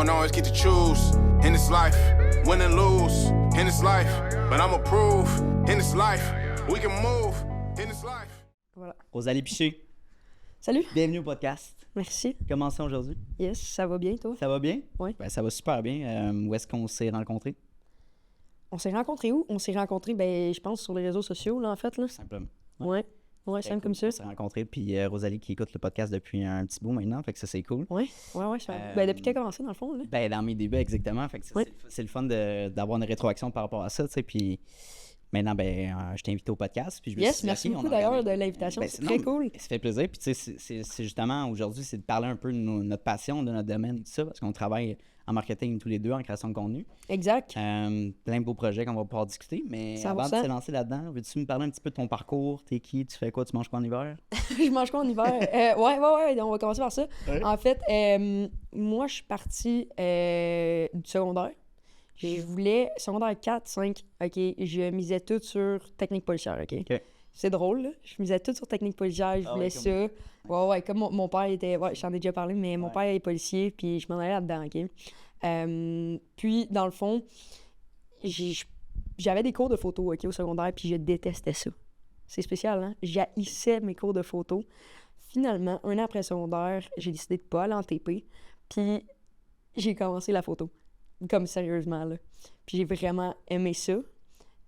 don't always get to choose in this life, win and lose in this life, but I'ma prove in this life, we can move in this life. Voilà. Rosalie Piché, Salut. bienvenue au podcast. Merci. Comment ça aujourd'hui? Yes, ça va bien, toi? Ça va bien? Oui. Ben, ça va super bien. Où est-ce qu'on s'est rencontrés? On s'est rencontrés où? On s'est rencontrés, je pense, sur les réseaux sociaux, là, en fait, là. Simplement. Ouais, simple comme ça. On s'est rencontrés, puis Rosalie qui écoute le podcast depuis un petit bout maintenant, fait que ça, c'est cool. Ouais. Depuis que t'as commencé, dans le fond, là. Ben, dans mes débuts, exactement. Fait que c'est le fun d'avoir une rétroaction par rapport à ça, tu sais, puis maintenant, je t'ai invité au podcast, puis je me suis dit, Merci OK, beaucoup, on d'ailleurs, organise- de l'invitation. Ben, c'est très cool. Ça fait plaisir, puis tu sais, c'est justement, aujourd'hui, c'est de parler un peu de notre passion, de notre domaine, tout ça, parce qu'on travaille en marketing tous les deux, en création de contenu. Exact. Plein de beaux projets qu'on va pouvoir discuter, mais 100%. avant de se lancer là-dedans, veux-tu me parler un petit peu de ton parcours? T'es qui? Tu fais quoi? Tu manges quoi en hiver? Je mange quoi en hiver? Ouais, on va commencer par ça. Ouais. En fait, moi, je suis partie du secondaire. Je voulais, secondaire 4, 5, OK, je misais tout sur technique policière, OK? OK. C'est drôle, là. Je misais tout sur technique policière, je voulais ça. Ouais, comme mon père était... Ouais, j'en ai déjà parlé, mais mon père est policier, puis je m'en allais là-dedans, OK? Puis, dans le fond, j'avais des cours de photo, OK, au secondaire, puis je détestais ça. C'est spécial, hein? J'haïssais mes cours de photo. Finalement, un an après le secondaire, j'ai décidé de pas aller en TP, puis j'ai commencé la photo. Comme sérieusement, là. Puis j'ai vraiment aimé ça.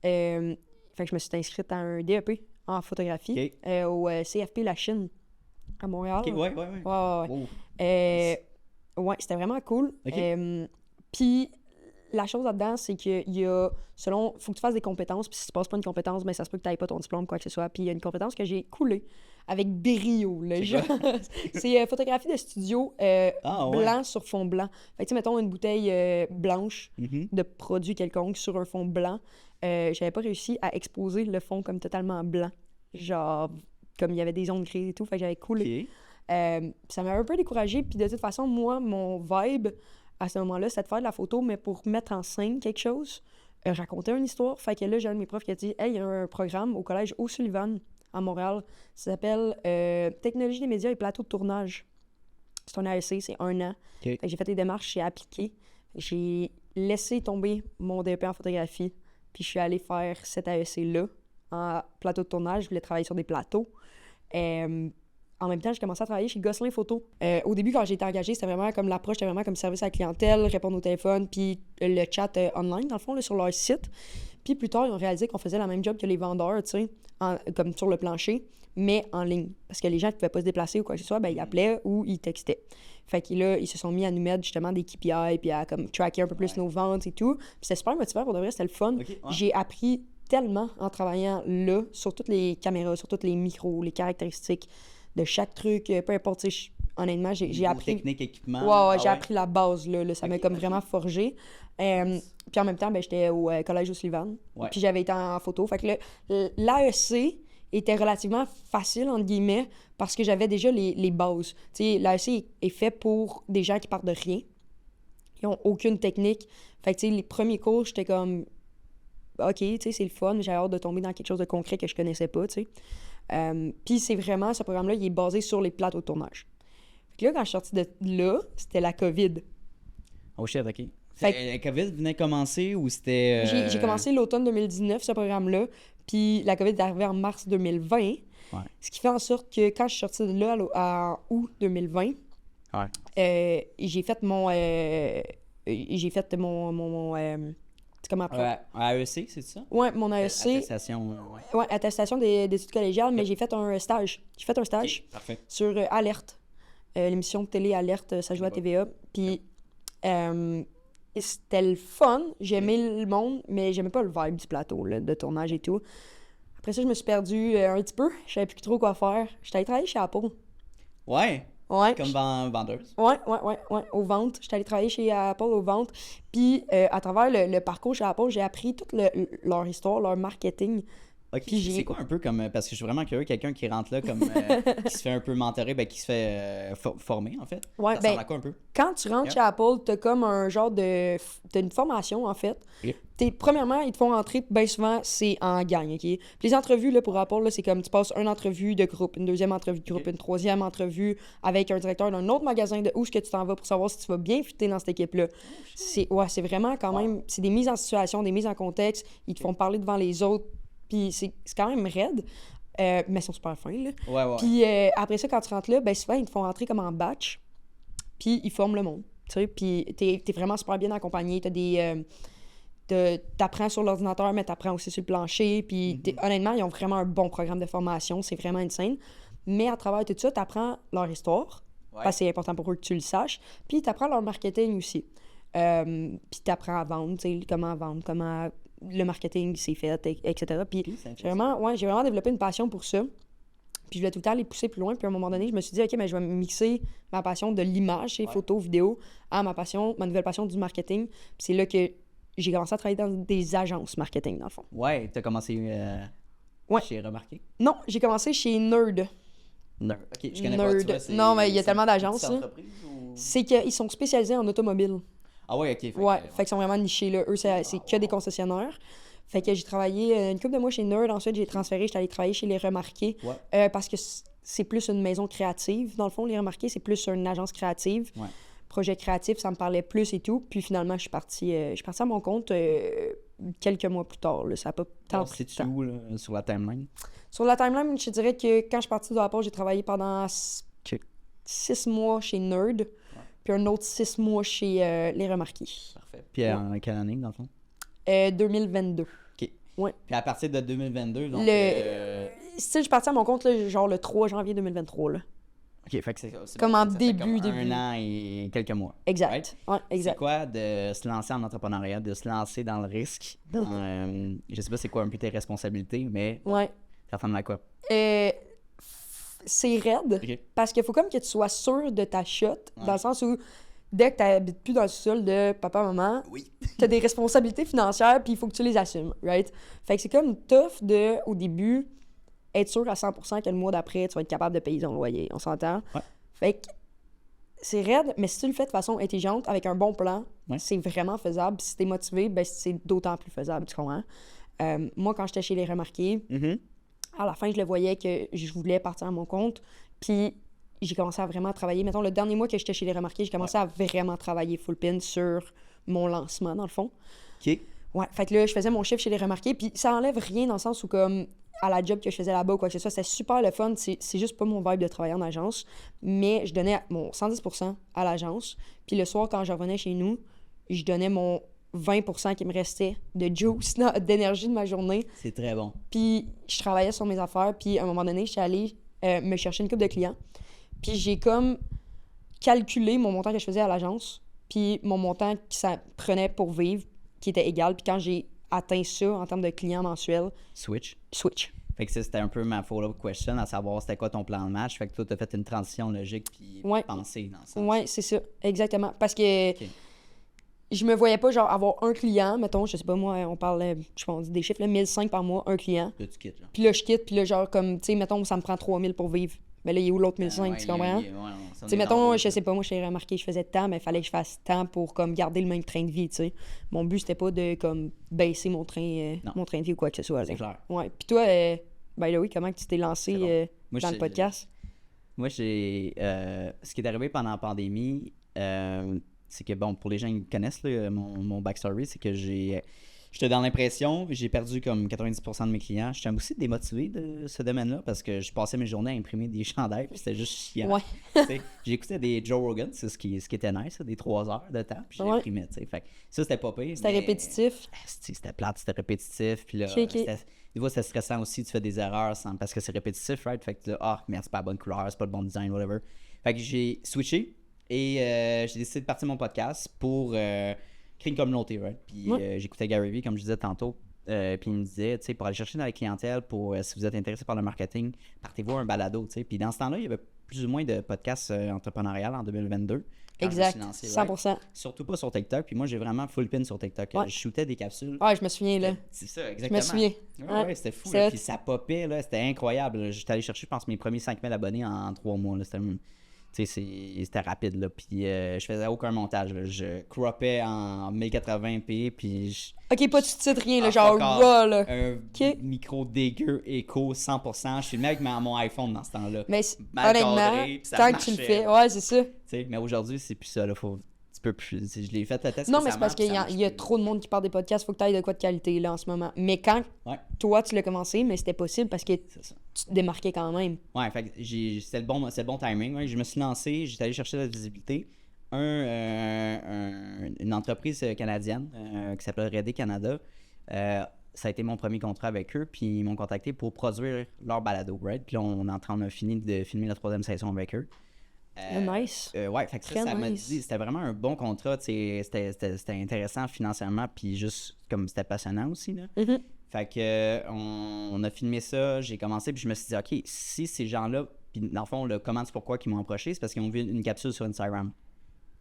Fait que je me suis inscrite à un DEP en photographie au CFP La Chine à Montréal. OK, ouais. Ouais. Oh. Ouais, c'était vraiment cool. OK. Puis la chose là-dedans, c'est qu'il y a, faut que tu fasses des compétences, puis si tu passes pas une compétence, ça se peut que tu n'aies pas ton diplôme, quoi que ce soit. Puis il y a une compétence que j'ai coulée avec brio, là, genre. C'est photographie de studio blanc sur fond blanc. Fait que tu sais, mettons une bouteille blanche de produit quelconque sur un fond blanc. J'avais pas réussi à exposer le fond comme totalement blanc. Genre, comme il y avait des zones grises et tout, fait que j'avais coulé. Ça m'a un peu découragée, puis de toute façon, moi, mon vibe à ce moment-là, c'était de faire de la photo, mais pour mettre en scène quelque chose, raconter une histoire. Fait que là, j'ai un de mes profs qui a dit « Hey, il y a un programme au collège O'Sullivan à Montréal, ça s'appelle Technologie des médias et plateau de tournage. » C'est un AEC, c'est 1 an. Fait que j'ai fait des démarches, j'ai appliqué. J'ai laissé tomber mon DEP en photographie, puis je suis allée faire cet AEC-là en plateau de tournage. Je voulais travailler sur des plateaux. En même temps, j'ai commencé à travailler chez Gosselin Photo. Au début, quand j'ai été engagée, c'était vraiment comme l'approche, c'était vraiment comme service à la clientèle, répondre au téléphone, puis le chat online, dans le fond, là, sur leur site. Puis plus tard, ils ont réalisé qu'on faisait la même job que les vendeurs, tu sais, comme sur le plancher, mais en ligne. Parce que les gens qui ne pouvaient pas se déplacer ou quoi que ce soit, ils appelaient ou ils textaient. Fait que là, ils se sont mis à nous mettre justement des KPI, puis à comme tracker un peu plus nos ventes et tout. Puis c'était super motivant, pour de vrai, c'était le fun. J'ai appris tellement en travaillant là, sur toutes les caméras, sur tous les micros, les caractéristiques de chaque truc, peu importe, honnêtement, j'ai appris... Technique, équipement. J'ai appris la base, là ça m'a comme vraiment forgé. Puis en même temps, j'étais au collège O'Sullivan, puis j'avais été en photo. Fait que l'AEC était relativement facile, entre guillemets, parce que j'avais déjà les bases. Tu sais, l'AEC est fait pour des gens qui partent de rien. Ils n'ont aucune technique. Fait que, tu sais, les premiers cours, j'étais comme... OK, tu sais, c'est le fun, j'avais hâte de tomber dans quelque chose de concret que je connaissais pas, tu sais. Puis c'est vraiment, ce programme-là, il est basé sur les plateaux de tournage. Fait que là, quand je suis sortie de là, c'était la COVID. Oh shit, OK. La COVID venait commencer ou c'était... J'ai commencé l'automne 2019, ce programme-là, puis la COVID est arrivée en mars 2020. Ce qui fait en sorte que quand je suis sortie de là en août 2020, j'ai fait mon... comment après? AEC, c'est ça? Oui, mon AEC. Attestation. Oui, attestation d'études collégiales, mais j'ai fait un stage. J'ai fait un stage sur Alerte, l'émission de télé Alerte, ça joue à TVA. Puis c'était le fun, j'aimais le monde, mais j'aimais pas le vibe du plateau, là, de tournage et tout. Après ça, je me suis perdue un petit peu, je savais plus trop quoi faire. J'étais allée travailler chez Apple. Ouais? Ouais. Comme vendeuse? Ouais, aux ventes. J'étais allée travailler chez Apple aux ventes. Puis, à travers le parcours chez Apple, j'ai appris toute leur histoire, leur marketing Ok, Puis c'est quoi un peu comme. Parce que je suis vraiment curieux, quelqu'un qui rentre là comme. Qui se fait un peu mentorer, ben, qui se fait former, en fait. Ouais, Ça ben, ressemble à quoi un peu? quand tu rentres chez Apple, t'as comme un genre de... T'as une formation, en fait. Ok. Premièrement, ils te font rentrer, bien souvent, c'est en gang, OK? Puis les entrevues, là, pour Apple, là, c'est comme tu passes une entrevue de groupe, une deuxième entrevue de groupe, Ok. une troisième entrevue avec un directeur d'un autre magasin de où est-ce que tu t'en vas pour savoir si tu vas bien fitter dans cette équipe-là. C'est vraiment quand même... C'est des mises en situation, des mises en contexte. Ils te font parler devant les autres. Puis c'est quand même raide. Mais ils sont super fins, là. Ouais. Puis après ça, quand tu rentres là, ben souvent, ils te font rentrer comme en batch. Puis ils forment le monde, tu sais. Puis t'es vraiment super bien accompagné. T'as des... t'apprends sur l'ordinateur, mais t'apprends aussi sur le plancher. Puis honnêtement, ils ont vraiment un bon programme de formation. C'est vraiment insane. Mais à travers tout ça, t'apprends leur histoire. Ouais. Parce que c'est important pour eux que tu le saches. Puis t'apprends leur marketing aussi. Puis t'apprends à vendre, tu sais, comment vendre, comment le marketing s'est fait, etc. Puis j'ai vraiment développé une passion pour ça. Puis je voulais tout le temps les pousser plus loin. Puis à un moment donné, je me suis dit, OK, mais je vais mixer ma passion de l'image, les photos, vidéos, à ma nouvelle passion du marketing. Puis c'est là que j'ai commencé à travailler dans des agences marketing, dans le fond. Ouais, t'as commencé chez Remarqué? Non, j'ai commencé chez Nerd. Nerd. Ok, je connais Nerd. pas. Tu vois, Non, mais il y a tellement d'agences, C'est là. entreprise ou... C'est qu'ils sont spécialisés en automobile. Ah ouais, ok. Fait qu'ils sont vraiment nichés, là. Eux, c'est que des concessionnaires. Fait que j'ai travaillé une couple de mois chez Nerd. Ensuite, j'ai transféré, j'étais allée travailler chez Les Remarqués. Ouais. Parce que c'est plus une maison créative. Dans le fond, Les Remarqués, c'est plus une agence créative. Ouais. Projet créatif, ça me parlait plus et tout. Puis finalement, je suis partie à mon compte quelques mois plus tard. Là. Ça n'a pas tant Alors, pris de c'est-tu temps. où, là, sur la timeline? Sur la timeline, je te dirais que quand je suis partie de Apple, j'ai travaillé pendant 6 mois chez Nerd. Puis un autre 6 mois chez Les Remarqués. Parfait. Puis en quelle année, dans le fond? 2022. OK. Ouais. Puis à partir de 2022, donc... Si je suis partie à mon compte, là, genre le 3 janvier 2023. Là. OK, fait que c'est Comme bon, en ça fait début. un an et quelques mois. Exact. Right? Ouais, exact. C'est quoi de se lancer en entrepreneuriat, de se lancer dans le risque? Je sais pas c'est quoi un peu tes responsabilités, mais Ouais. ça ressemble à quoi? C'est raide, OK. parce qu'il faut comme que tu sois sûr de ta shot, Ouais. dans le sens où dès que tu n'habites plus dans le sol de papa, maman, Oui. tu as des responsabilités financières, puis il faut que tu les assumes, right? Fait que c'est comme tough de, au début, être sûr à 100% que le mois d'après, tu vas être capable de payer ton loyer, on s'entend? Ouais. Fait que c'est raide, mais si tu le fais de façon intelligente, avec un bon plan, Ouais. c'est vraiment faisable. Puis si t'es motivé, ben c'est d'autant plus faisable, tu comprends? Moi, quand j'étais chez Les Remarqués, à la fin, je le voyais que je voulais partir à mon compte. Puis j'ai commencé à vraiment travailler. Mettons, le dernier mois que j'étais chez Les Remarqués, j'ai commencé à vraiment travailler full pin sur mon lancement, dans le fond. OK. Ouais, fait que là, je faisais mon chiffre chez Les Remarqués. Puis ça enlève rien dans le sens où, comme, à la job que je faisais là-bas ou quoi que ce soit, c'était super le fun. C'est juste pas mon vibe de travailler en agence. Mais je donnais mon 110% à l'agence. Puis le soir, quand je revenais chez nous, je donnais mon 20% qui me restait de juice, d'énergie de ma journée. C'est très bon. Puis je travaillais sur mes affaires. Puis à un moment donné, je suis allée me chercher une couple de clients. Puis j'ai comme calculé mon montant que je faisais à l'agence. Puis mon montant que ça prenait pour vivre, qui était égal. Puis quand j'ai atteint ça en termes de clients mensuels, Switch. Fait que ça, c'était un peu ma follow-up question, à savoir c'était quoi ton plan de match. Fait que toi, t'as fait une transition logique puis pensée dans le sens. Ouais, c'est ça, exactement. Parce que OK. je me voyais pas genre avoir un client, mettons, je sais pas moi, on parle, je pense des chiffres, là, 1005 par mois, un client. Là, tu quittes, là. Puis là, je quitte, puis là, genre, comme, tu sais, mettons, ça me prend 3000 pour vivre. Mais là, il est où l'autre 1005, tu comprends? Tu sais, mettons, je sais pas, moi, j'ai remarqué, je faisais tant, mais il fallait que je fasse tant pour, comme, garder le même train de vie, tu sais. Mon but, c'était pas de, comme, baisser mon train de vie ou quoi que ce soit. C'est clair. Ouais. Puis toi, ben là, oui, comment tu t'es lancé dans le podcast? Moi, ce qui est arrivé pendant la pandémie, c'est que, bon, pour les gens qui connaissent là, mon backstory, c'est que j'étais dans l'impression, j'ai perdu comme 90% de mes clients. J'étais aussi démotivé de ce domaine-là parce que je passais mes journées à imprimer des chandails, puis c'était juste chiant. Ouais. J'écoutais des Joe Rogan, c'est ce qui était nice, des 3 heures de temps, puis j'imprimais. Fait que ça, c'était pas pire. C'était répétitif. C'était plate, c'était répétitif. Puis là, Okay. des fois, c'était stressant aussi, tu fais des erreurs parce que c'est répétitif, right? Fait que là, merde, c'est pas la bonne couleur, c'est pas le bon design, whatever. Fait que j'ai switché et j'ai décidé de partir mon podcast pour créer une communauté, right? Puis j'écoutais Gary Vee, comme je disais tantôt, puis il me disait, tu sais, pour aller chercher dans la clientèle, si vous êtes intéressé par le marketing, partez voir un balado, tu sais. Puis dans ce temps-là, il y avait plus ou moins de podcasts entrepreneurial en 2022. quand je me Exact, suis lancé, 100%. Surtout pas sur TikTok. Puis moi, j'ai vraiment full pin sur TikTok. Ouais. Je shootais des capsules. Ouais, je me souviens, là. C'est ça, Je exactement. me souviens. Ouais, c'était fou. C'est Là. hot. Puis ça popait, là. C'était incroyable. Là. J'étais allé chercher, je pense, mes premiers 5000 abonnés en 3 mois. Là. C'était rapide. Là. Puis je faisais aucun montage. Là. Je croppais en 1080p. Puis Ok, pas de sous-titres, rien, là, Ah, genre fuck all. raw, là. un Ok. micro dégueu, écho 100%. Je filmais avec mon iPhone dans ce temps-là. Mais Mal honnêtement, cadré, puis ça tant que tu le marchait. fais, ouais, c'est ça. Tu sais, mais aujourd'hui, c'est plus ça. Là. Faut... Tu peux plus. Je l'ai fait le test. Non, mais c'est récemment, parce puis qu'il y, ça a- marche il y a plus. trop de monde qui parle des podcasts, faut que tu ailles de quoi de qualité, là, en ce moment. Mais quand Ouais, toi, tu l'as commencé, mais c'était possible parce que c'est ça. tu te démarquais quand même. Ouais, fait que c'était le bon timing. Ouais. Je me suis lancé, j'étais allé chercher la visibilité. Une entreprise canadienne qui s'appelle Redé Canada, ça a été mon premier contrat avec eux, puis ils m'ont contacté pour produire leur balado, right? Puis là, on est en train de finir de filmer la 3e saison avec eux. Nice. Ouais, fait que Très ça m'a nice. dit, c'était vraiment un bon contrat, tu sais, c'était intéressant financièrement, puis juste comme c'était passionnant aussi, là. Mhm. Fait que on a filmé ça, j'ai commencé, puis je me suis dit, OK, si ces gens-là, puis dans le fond, le comment c'est pourquoi qu'ils m'ont approché, c'est parce qu'ils ont vu une capsule sur Instagram.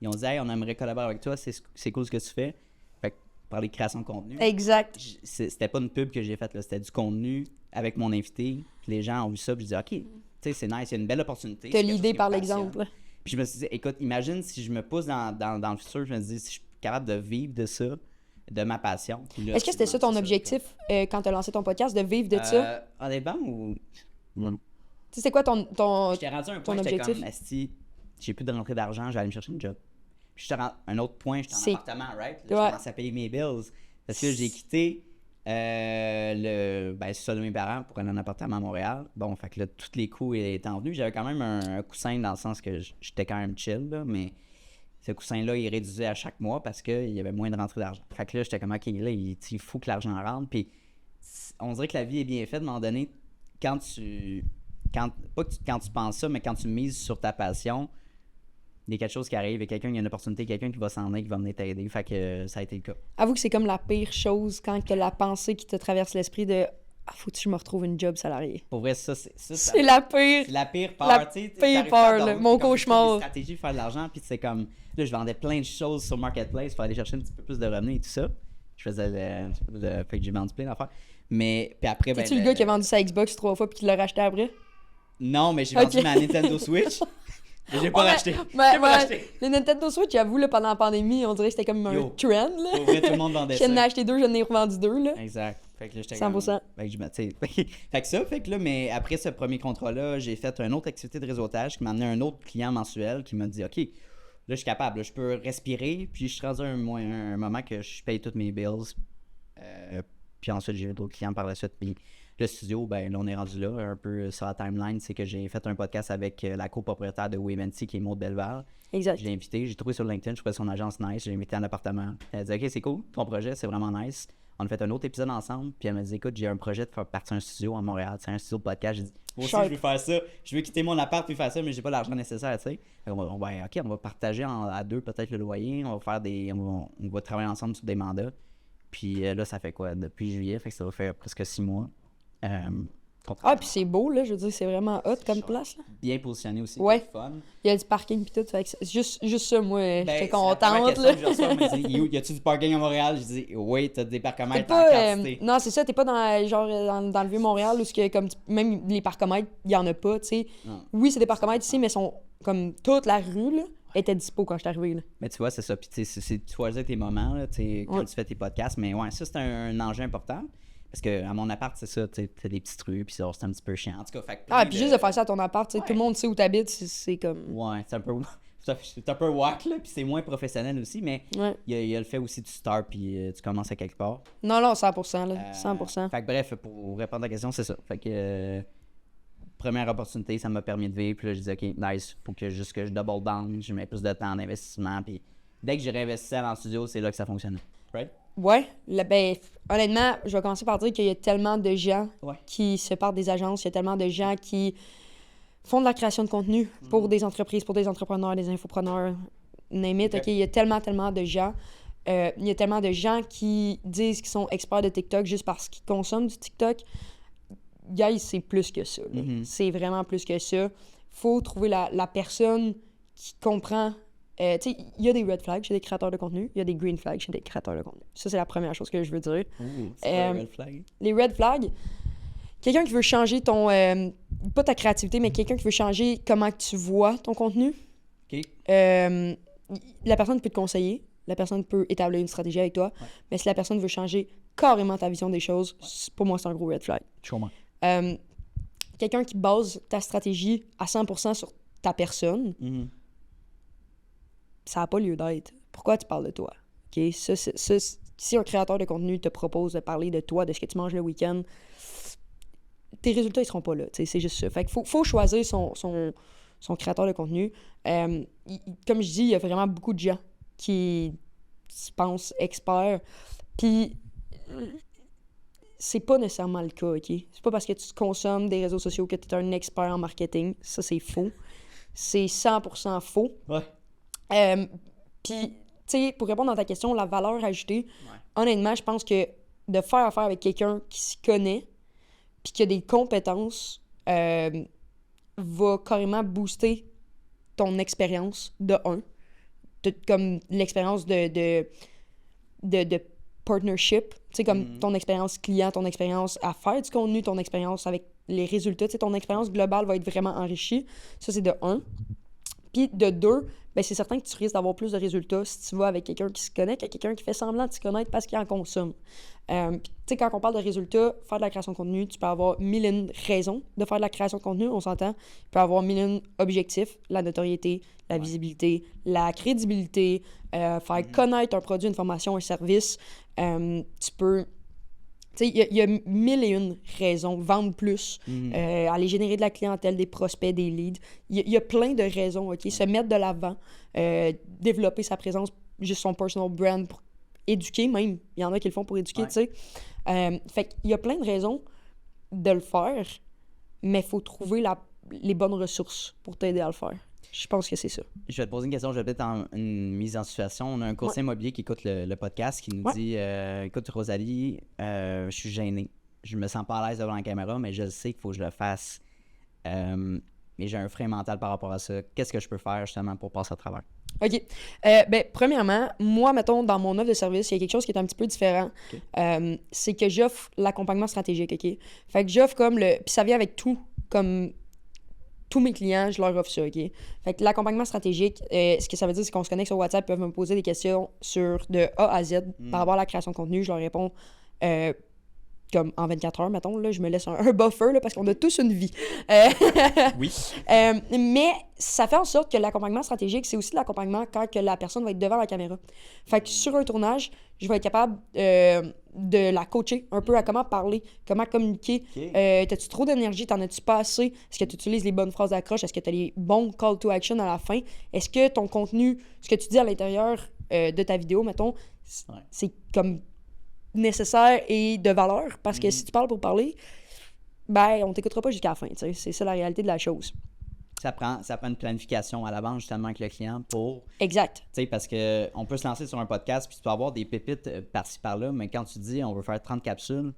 Ils ont dit, hey, on aimerait collaborer avec toi, c'est cool ce que tu fais. Fait que parler de création de contenu. Exact. C'était pas une pub que j'ai faite, là, c'était du contenu avec mon invité. Puis les gens ont vu ça, puis je dis, OK, tu sais, c'est nice, il y a une belle opportunité. T'as c'est quelque chose l'idée qui par me passionne. l'exemple. Puis je me suis dit, écoute, imagine si je me pousse dans le futur, je me dis, si je suis capable de vivre de ça, de ma passion. Puis là, Est-ce que c'était ça souvent, ton c'est objectif quand t'as lancé ton podcast, de vivre de ça? Honnêtement, ou. Tu sais, c'est quoi ton J'étais rendu à un ton point, j'étais objectif? comme, asti, j'ai plus de rentrée d'argent, j'allais me chercher une job. Puis j'étais à un autre point, j'étais en C'est- appartement, right? Là, Ouais. je commençais à payer mes bills. Parce que j'ai quitté c'est ça de mes parents pour aller en appartement à Montréal. Bon, fait que là, tous les coûts étant venus, j'avais quand même un coussin dans le sens que j'étais quand même chill, là, mais ce coussin-là, il réduisait à chaque mois parce qu'il y avait moins de rentrée d'argent. Fait que là, j'étais comme, OK, là, il faut que l'argent rentre. Puis on dirait que la vie est bien faite, à un moment donné, quand tu penses ça, mais quand tu mises sur ta passion, il y a quelque chose qui arrive, il y a une opportunité, quelqu'un qui va s'en aller, qui va venir t'aider. Fait que ça a été le cas. Avoue que c'est comme la pire chose quand t'as la pensée qui te traverse l'esprit de « Ah, faut que je me retrouve une job salariée. Pour vrai, ça, » C'est la pire. c'est la pire peur. La tu sais, pire t'arrives pas peur, à là, dormir, mon comme cauchemar. des stratégies pour faire de l'argent, puis c'est comme, là, je vendais plein de choses sur Marketplace pour aller chercher un petit peu plus de revenus et tout ça. Je faisais fait que j'ai vendu plein d'affaires. Mais, puis après, C'est-tu le gars qui a vendu sa Xbox 3 fois puis qui l'a racheté après? Non, mais j'ai Ok. vendu ma Nintendo Switch. Mais j'ai pas Ouais, racheté. mais- J'ai pas ouais. racheté. Le Nintendo Switch, j'avoue, là, pendant la pandémie, on dirait que c'était comme un Yo. trend, là. Pour vrai, tout le monde vendait Je ça. n'ai acheté 2, je n'ai revendu 2, là. Exact. Fait que là, j'étais 100%. Fait que je me, tu sais, fait que ça, fait que là, mais après ce premier contrat-là, j'ai fait une autre activité de réseautage qui m'a amené un autre client mensuel qui m'a dit, OK, là, je suis capable, là, je peux respirer, puis je suis rendu à un moment que je paye toutes mes bills. Puis ensuite, j'ai eu d'autres clients par la suite. Puis le studio, ben là, on est rendu là, un peu sur la timeline. C'est que j'ai fait un podcast avec la copropriétaire de Wementy, qui est Maud Belval. Exact. Je l'ai invité, j'ai trouvé sur LinkedIn, je trouvais son agence nice, je l'ai invité en appartement. Elle a dit, OK, c'est cool, ton projet, c'est vraiment nice. On a fait un autre épisode ensemble, puis elle m'a dit, écoute, j'ai un projet de faire partir un studio à Montréal, c'est un studio de podcast. J'ai dit, moi aussi, Sharp. je veux faire ça, je veux quitter mon appart puis faire ça, mais j'ai pas l'argent nécessaire, tu sais. Fait qu'on OK, on va partager à deux peut-être le loyer, on va faire on va travailler ensemble sur des mandats. Puis là, ça fait quoi, depuis juillet, fait que ça va faire presque 6 mois. Ah, puis c'est beau, là, je veux dire, c'est vraiment hot comme place, là. Bien positionné aussi, Ouais. c'est fun. Il y a du parking pis tout, fait que c'est juste ça, moi, Ben, j'étais c'est la première contente, question là. que je reçois, on me dit, y a-tu du parking à Montréal? Je dis, oui, t'as des parcomètres T'es en pas, quantité. non, c'est ça, t'es pas dans le Vieux-Montréal où comme, même les parcomètres, il y en a pas, tu sais. Non. Oui, c'est des parcomètres ici, mais sont comme toute la rue, là, était dispo quand je suis arrivé, là. Mais tu vois, c'est ça. Puis tu sais, c'est de choisir tes moments, là, tu sais, quand Ouais. tu fais tes podcasts. Mais ouais, ça, c'est un enjeu important. Parce que à mon appart, c'est ça, tu sais, t'as des petites rues, puis ça, c'est un petit peu chiant. En tout cas, fait que Ah, puis juste de faire ça à ton appart, tu sais, Ouais. tout le monde sait où t'habites, c'est comme... Ouais, c'est un peu. C'est un peu whack, là, puis c'est moins professionnel aussi, mais Ouais. il y a le fait aussi du start, puis tu commences à quelque part. Non, 100%, là, 100%. Fait que bref, pour répondre à la question, c'est ça. Fait que première opportunité, ça m'a permis de vivre, puis là, je dis, OK, nice, faut que juste que je double down, je mets plus de temps d'investissement, puis dès que j'ai réinvesti dans le studio, c'est là que ça fonctionnait. Right? Ouais, ben, honnêtement, je vais commencer par dire qu'il y a tellement de gens Ouais. qui se partent des agences, il y a tellement de gens qui font de la création de contenu pour des entreprises, pour des entrepreneurs, des infopreneurs, name it, Ok. OK, il y a tellement de gens. Il y a tellement de gens qui disent qu'ils sont experts de TikTok juste parce qu'ils consomment du TikTok. Guys, c'est plus que ça, là. Mhm. C'est vraiment plus que ça. faut trouver la personne qui comprend. Tu sais, il y a des red flags chez des créateurs de contenu, il y a des green flags chez des créateurs de contenu. Ça, c'est la première chose que je veux dire. C'est quoi les red flags? Les red flags, quelqu'un qui veut changer ton... pas ta créativité, mais quelqu'un qui veut changer comment tu vois ton contenu. OK. La personne peut te conseiller, la personne peut établir une stratégie avec toi, mais si la personne veut changer carrément ta vision des choses, pour moi, c'est un gros red flag. Je comprends. Quelqu'un qui base ta stratégie à 100% sur ta personne, ça n'a pas lieu d'être. Pourquoi tu parles de toi? Okay? Si un créateur de contenu te propose de parler de toi, de ce que tu manges le week-end, tes résultats, ils seront pas là. C'est juste ça. Fait qu'il faut choisir son créateur de contenu. Comme je dis, il y a vraiment beaucoup de gens qui se pensent experts. Puis, c'est pas nécessairement le cas, OK? C'est pas parce que tu consommes des réseaux sociaux que tu es un expert en marketing. Ça, c'est faux. C'est 100% faux. Ouais. Puis, tu sais, pour répondre à ta question, la valeur ajoutée, honnêtement, je pense que de faire affaire avec quelqu'un qui s'y connaît puis qui a des compétences va carrément booster ton expérience de un. Comme l'expérience de partnership, tu sais, comme ton expérience client, ton expérience à faire du contenu, ton expérience avec les résultats, tu sais, ton expérience globale va être vraiment enrichie. Ça, c'est de un. Puis de deux, ben c'est certain que tu risques d'avoir plus de résultats si tu vas avec quelqu'un qui se connaît que quelqu'un qui fait semblant de se connaître parce qu'il en consomme. Puis tu sais, quand on parle de résultats, faire de la création de contenu, tu peux avoir mille et une raisons de faire de la création de contenu, on s'entend. Tu peux avoir mille et une objectifs, la notoriété, la visibilité, la crédibilité, faire connaître un produit, une formation, un service. Tu peux... Tu sais, il y a mille et une raisons. Vendre plus, aller générer de la clientèle, des prospects, des leads. Il y a plein de raisons, OK? Se mettre de l'avant, développer sa présence, juste son personal brand pour éduquer même. Il y en a qui le font pour éduquer, tu sais. Fait qu'il y a plein de raisons de le faire, mais il faut trouver les bonnes ressources pour t'aider à le faire. Je pense que c'est ça. Je vais te poser une question, je vais peut-être une mise en situation. On a un courtier immobilier qui écoute le podcast qui nous dit écoute, Rosalie, je suis gêné. Je me sens pas à l'aise devant la caméra, mais je sais qu'il faut que je le fasse. Mais j'ai un frein mental par rapport à ça. Qu'est-ce que je peux faire justement pour passer à travers? OK. Ben, premièrement, moi, mettons, dans mon offre de service, il y a quelque chose qui est un petit peu différent. Okay. C'est que j'offre l'accompagnement stratégique, OK? Fait que j'offre comme le... Puis ça vient avec tout, comme... Tous mes clients, je leur offre ça, OK? Fait que l'accompagnement stratégique, ce que ça veut dire, c'est qu'on se connecte sur WhatsApp, ils peuvent me poser des questions de A à Z par rapport à la création de contenu. Je leur réponds comme en 24 heures, mettons. Là, je me laisse un buffer là, parce qu'on a tous une vie. Oui. Mais ça fait en sorte que l'accompagnement stratégique, c'est aussi de l'accompagnement quand que la personne va être devant la caméra. Fait que sur un tournage, je vais être capable de la coacher un peu à comment parler, comment communiquer. Okay. T'as-tu trop d'énergie? T'en as-tu pas assez? Est-ce que tu utilises les bonnes phrases d'accroche? Est-ce que tu as les bons call to action à la fin? Est-ce que ton contenu, ce que tu dis à l'intérieur de ta vidéo, mettons, c'est comme nécessaire et de valeur? Parce que si tu parles pour parler, ben, on t'écoutera pas jusqu'à la fin. T'sais. C'est ça la réalité de la chose. Ça prend une planification à l'avance justement avec le client pour... Exact. Tu sais, parce qu'on peut se lancer sur un podcast puis tu peux avoir des pépites par-ci par-là, mais quand tu dis on veut faire 30 capsules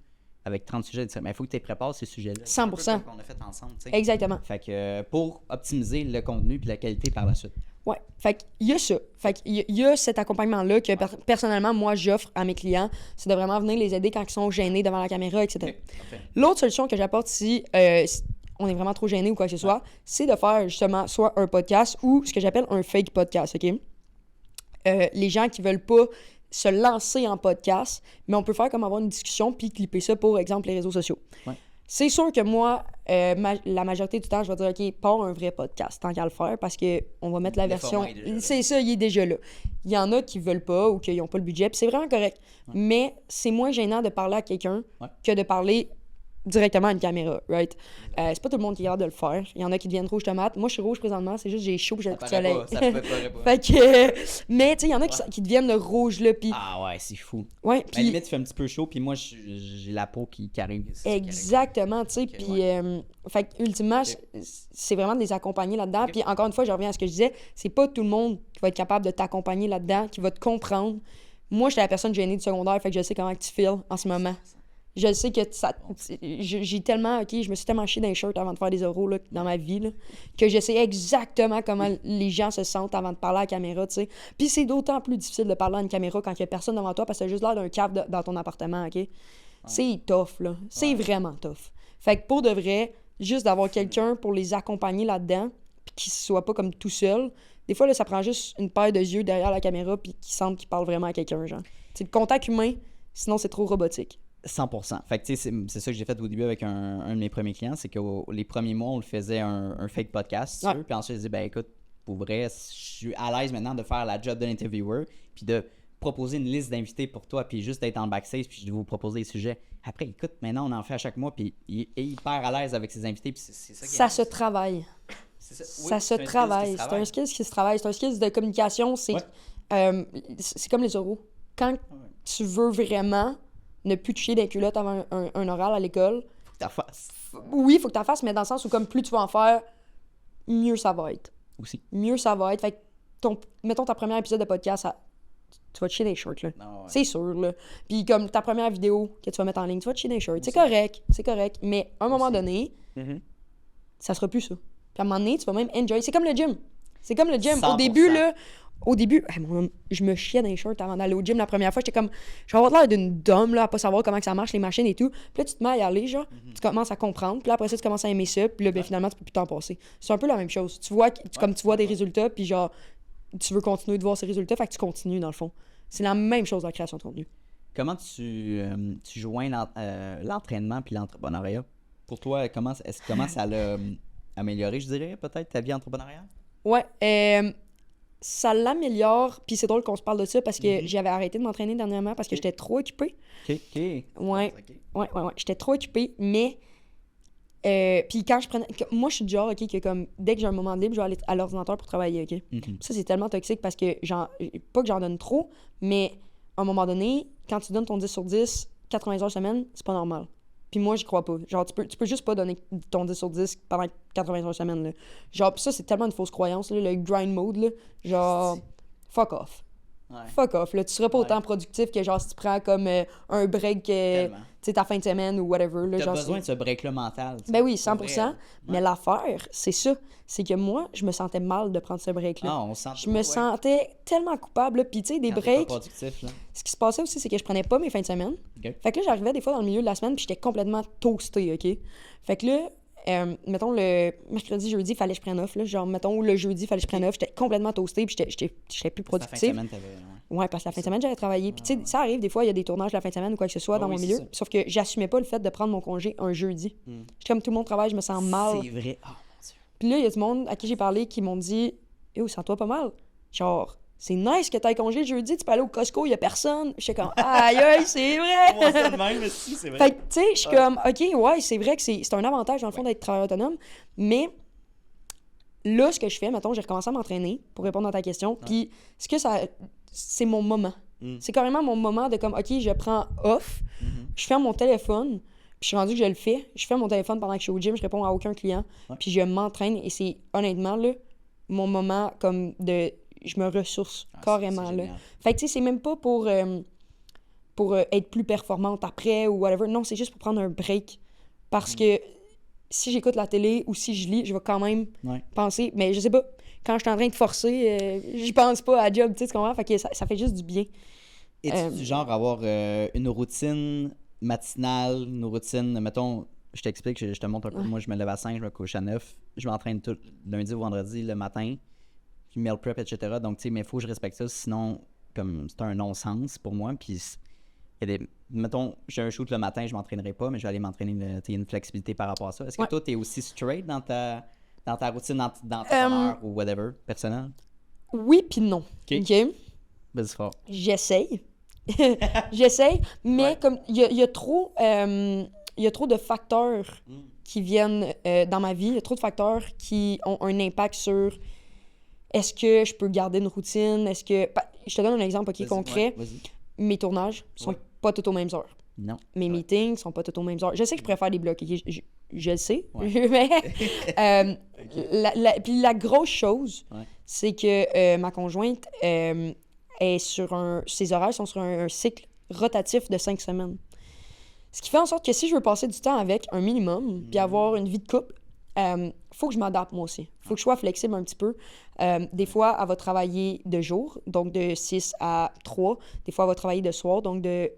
avec 30 sujets, il faut que tu prépares ces sujets-là. 100%. Qu'on a fait ensemble. T'sais. Exactement. Fait que pour optimiser le contenu puis la qualité par la suite. Ouais. Fait qu'il y a ça. Fait qu'il y a cet accompagnement-là que personnellement, moi, j'offre à mes clients. C'est de vraiment venir les aider quand ils sont gênés devant la caméra, etc. Okay. L'autre solution que j'apporte si on est vraiment trop gêné ou quoi que ce soit, c'est de faire justement soit un podcast ou ce que j'appelle un fake podcast, OK? Les gens qui veulent pas se lancer en podcast, mais on peut faire comme avoir une discussion puis clipper ça pour exemple les réseaux sociaux. Ouais. C'est sûr que moi, la majorité du temps, je vais dire, OK, pas un vrai podcast, tant qu'à le faire, parce qu'on va mettre la version... C'est ça, il est déjà là. Il y en a qui veulent pas ou qui n'ont pas le budget, puis c'est vraiment correct. Ouais. Mais c'est moins gênant de parler à quelqu'un que de parler directement à une caméra, right? C'est pas tout le monde qui est capable de le faire. Il y en a qui deviennent rouge tomate. Moi, je suis rouge présentement, c'est juste j'ai chaud, j'ai un coup de soleil. Ça paraît pas. Fait que... Mais, tu sais, il y en a qui deviennent rouge, là, puis... Ah ouais, c'est fou. Ouais, puis... limite, il fait un petit peu chaud, puis moi, j'ai la peau qui arrive. Exactement, tu sais, puis... fait que, ultimement, c'est vraiment de les accompagner là-dedans. Puis, encore une fois, je reviens à ce que je disais, c'est pas tout le monde qui va être capable de t'accompagner là-dedans, qui va te comprendre. Moi, j'étais la personne gênée du secondaire, fait que je sais comment tu files en ce moment. Je sais que j'ai tellement, je me suis tellement chié dans les shirts avant de faire des oraux là, dans ma vie, là, que je sais exactement comment les gens se sentent avant de parler à la caméra, tu sais. Puis c'est d'autant plus difficile de parler à une caméra quand il y a personne devant toi parce que t'as juste l'air d'un cave dans ton appartement, OK? C'est tough, là. C'est vraiment tough. Fait que pour de vrai, juste d'avoir quelqu'un pour les accompagner là-dedans, puis qu'ils soient pas comme tout seuls, des fois, là, ça prend juste une paire de yeux derrière la caméra puis qu'ils sentent qu'ils parlent vraiment à quelqu'un, genre. C'est le contact humain, sinon c'est trop robotique. 100%. Fait que tu sais, c'est ça que j'ai fait au début avec un de mes premiers clients, c'est que les premiers mois, on le faisait un fake podcast, si tu veux, puis ensuite, je disais, ben écoute, pour vrai, je suis à l'aise maintenant de faire la job de l'intervieweur, puis de proposer une liste d'invités pour toi, puis juste d'être en backstage, puis je vais vous proposer des sujets. Après, écoute, maintenant, on en fait à chaque mois, puis il est hyper à l'aise avec ses invités, puis c'est ça qui est Ça nice. se travaille. Ça Se travaille. C'est un skill qui se travaille. C'est un skill de communication. C'est comme les oraux. Quand tu veux vraiment ne plus toucher des culottes avant un oral à l'école, Ta face. oui, il faut que tu en fasses, mais dans le sens où comme plus tu vas en faire, mieux ça va être. Aussi. Mieux ça va être. Fait que mettons ta première épisode de podcast, tu vas te chier des shirts, là. Non, ouais. C'est sûr, là. Puis comme ta première vidéo que tu vas mettre en ligne, tu vas te chier des shirts. C'est correct. Mais à un moment donné, ça sera plus ça. Puis à un moment donné, tu vas même enjoy. C'est comme le gym. 100%. Au début, je me chiais dans les shorts avant d'aller au gym la première fois. J'étais comme, je vais avoir l'air d'une dôme, là, à pas savoir comment que ça marche, les machines et tout. Puis là, tu te mets à y aller, genre, tu commences à comprendre. Puis là, après ça, tu commences à aimer ça. Puis là, ben, finalement, tu peux plus t'en passer. C'est un peu la même chose. Tu vois, comme tu vois des résultats, puis genre, tu veux continuer de voir ces résultats, fait que tu continues, dans le fond. C'est la même chose dans la création de contenu. Comment tu joins l'entraînement puis l'entrepreneuriat? Pour toi, comment ça l'a amélioré, je dirais, peut-être, ta vie entrepreneuriale? Ouais, ça l'améliore. Puis c'est drôle qu'on se parle de ça parce que j'avais arrêté de m'entraîner dernièrement parce que j'étais trop occupée. OK. Ouais. J'étais trop occupée, mais... puis quand je prenais... Moi, je suis du genre, OK, que comme, dès que j'ai un moment de libre, je vais aller à l'ordinateur pour travailler, OK? Ça, c'est tellement toxique parce que, pas que j'en donne trop, mais à un moment donné, quand tu donnes ton 10 sur 10, 80 heures semaine, c'est pas normal. Puis moi, j'y crois pas. Genre, tu peux juste pas donner ton 10 sur 10 pendant 80 heures semaine, là. Genre, pis ça, c'est tellement une fausse croyance, là, le grind mode, là. Genre, fuck off. Ouais. Fuck off, là. Tu seras pas autant productif que, genre, si tu prends comme un break, tu sais, ta fin de semaine ou whatever, là. T'as Genre, besoin de ce break-là mental. Ben oui, c'est 100%. vrai. Mais l'affaire, c'est ça. C'est que moi, je me sentais mal de prendre ce break-là. Ah, on sent Je me sentais tellement coupable, là. Puis, tu sais, des Quand t'es pas breaks... productif, là. Ce qui se passait aussi, c'est que je prenais pas mes fins de semaine. OK. Fait que là, j'arrivais des fois dans le milieu de la semaine, puis j'étais complètement toastée, OK? Fait que là, mettons, le mercredi, jeudi, il fallait que je prenne off, là. Genre, mettons, le jeudi, il fallait que je prenne off. J'étais complètement toastée, puis j'étais plus La fin de productive. semaine, t'avais... Ouais, parce que la fin de semaine, j'avais travaillé. Puis, tu sais, ça arrive, des fois, il y a des tournages la fin de semaine ou quoi que ce soit dans mon milieu. Sauf que j'assumais pas le fait de prendre mon congé un jeudi. J'étais comme tout le monde travaille, je me sens mal. C'est vrai. Oh, mon Dieu. Puis là, il y a du monde à qui j'ai parlé qui m'ont dit Yo, sens-toi pas mal. Genre, c'est nice que t'aies congé le jeudi, tu peux aller au Costco, il y a personne. J'étais comme aïe, aïe, c'est vrai. Moi, ça de même, mais si, c'est vrai. Fait que, tu sais, je suis comme OK, ouais, c'est vrai que c'est un avantage dans le fond d'être travailleur autonome. Mais là, ce que je fais, mettons, j'ai recommencé à m'entraîner pour répondre à ta question. Puis, ce que ça. C'est mon moment. C'est carrément mon moment de comme OK, je prends off, je ferme mon téléphone. Puis je suis rendu que je le fais. Je ferme mon téléphone pendant que je suis au gym, je réponds à aucun client. Puis je m'entraîne et c'est honnêtement là, mon moment comme de. Je me ressource carrément là. Fait que tu sais, c'est même pas pour être plus performante après ou whatever. Non, c'est juste pour prendre un break. Parce que si j'écoute la télé ou si je lis, je vais quand même penser. Mais je sais pas, quand je suis en train de forcer, j'y pense pas à la job, tu sais, tu comprends? Fait que ça fait juste du bien. Es-tu du genre à avoir une routine matinale, une routine, mettons, je t'explique, je te montre un peu, moi je me lève à 5, je me couche à 9, je m'entraîne tout lundi ou vendredi le matin, puis meal prep, etc. Donc, tu sais, mais il faut que je respecte ça, sinon, comme c'est un non-sens pour moi, puis il y a mettons, j'ai un shoot le matin, je m'entraînerai pas, mais je vais aller m'entraîner, il y a une flexibilité par rapport à ça. Est-ce que toi, tu es aussi straight dans ta routine d'entrepreneur ou whatever, personnel? Oui puis non. OK? Vas-y fort. J'essaye. J'essaye, mais comme il y a trop de facteurs qui viennent dans ma vie, il y a trop de facteurs qui ont un impact sur est-ce que je peux garder une routine, est-ce que... Je te donne un exemple concret. Mes tournages sont pas tous aux mêmes heures. Non. Mes meetings sont pas tous aux mêmes heures. Je sais que je pourrais faire des blocs, je le sais, mais puis la grosse chose, c'est que ma conjointe est sur ses horaires sont sur un cycle rotatif de 5 semaines. Ce qui fait en sorte que si je veux passer du temps avec un minimum, puis avoir une vie de couple, faut que je m'adapte moi aussi. Faut que je sois flexible un petit peu. Des fois, elle va travailler de jour, donc de 6 à 3. Des fois, elle va travailler de soir, donc de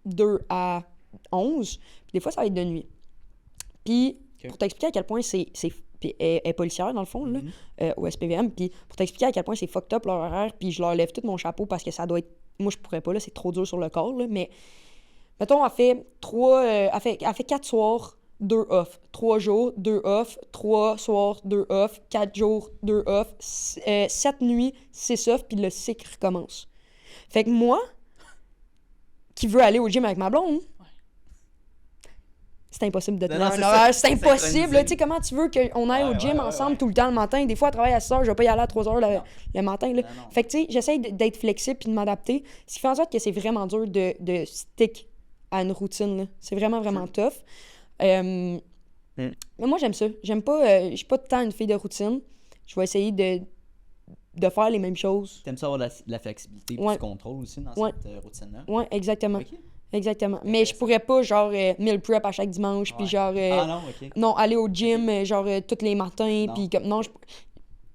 2 à 11. Puis des fois, ça va être de nuit. Puis, pour t'expliquer à quel point puis elle est policière, dans le fond, là, au SPVM. Puis pour t'expliquer à quel point c'est fucked up leur horaire, puis je leur lève tout mon chapeau parce que ça doit être... Moi, je pourrais pas, là, c'est trop dur sur le corps, là, mais... Mettons, elle fait 4 soirs, 2 off. 3 jours, 2 off. 3 soirs, 2 off. 4 jours, 2 off. 7 nuits, 6 off, puis le cycle recommence. Fait que moi, qui veux aller au gym avec ma blonde, c'est impossible de tenir un horaire. C'est impossible. Tu sais, comment tu veux qu'on aille au gym ensemble tout le temps le matin? Des fois, elle travaille à 6 heures, je vais pas y aller à 3 heures le matin. Là. Fait que, tu sais, j'essaie d'être flexible puis de m'adapter. Ce qui fait en sorte que c'est vraiment dur de stick à une routine. Là. C'est vraiment, vraiment tough. Mais moi, j'aime ça. J'aime pas... je suis pas tant une fille de routine. Je vais essayer de faire les mêmes choses. T'aimes ça avoir la flexibilité et du contrôle aussi dans cette routine-là? Oui, exactement. Okay. Exactement. Mais je pourrais pas, genre, meal prep à chaque dimanche, puis genre... non, aller au gym, genre, tous les matins, puis comme... Non,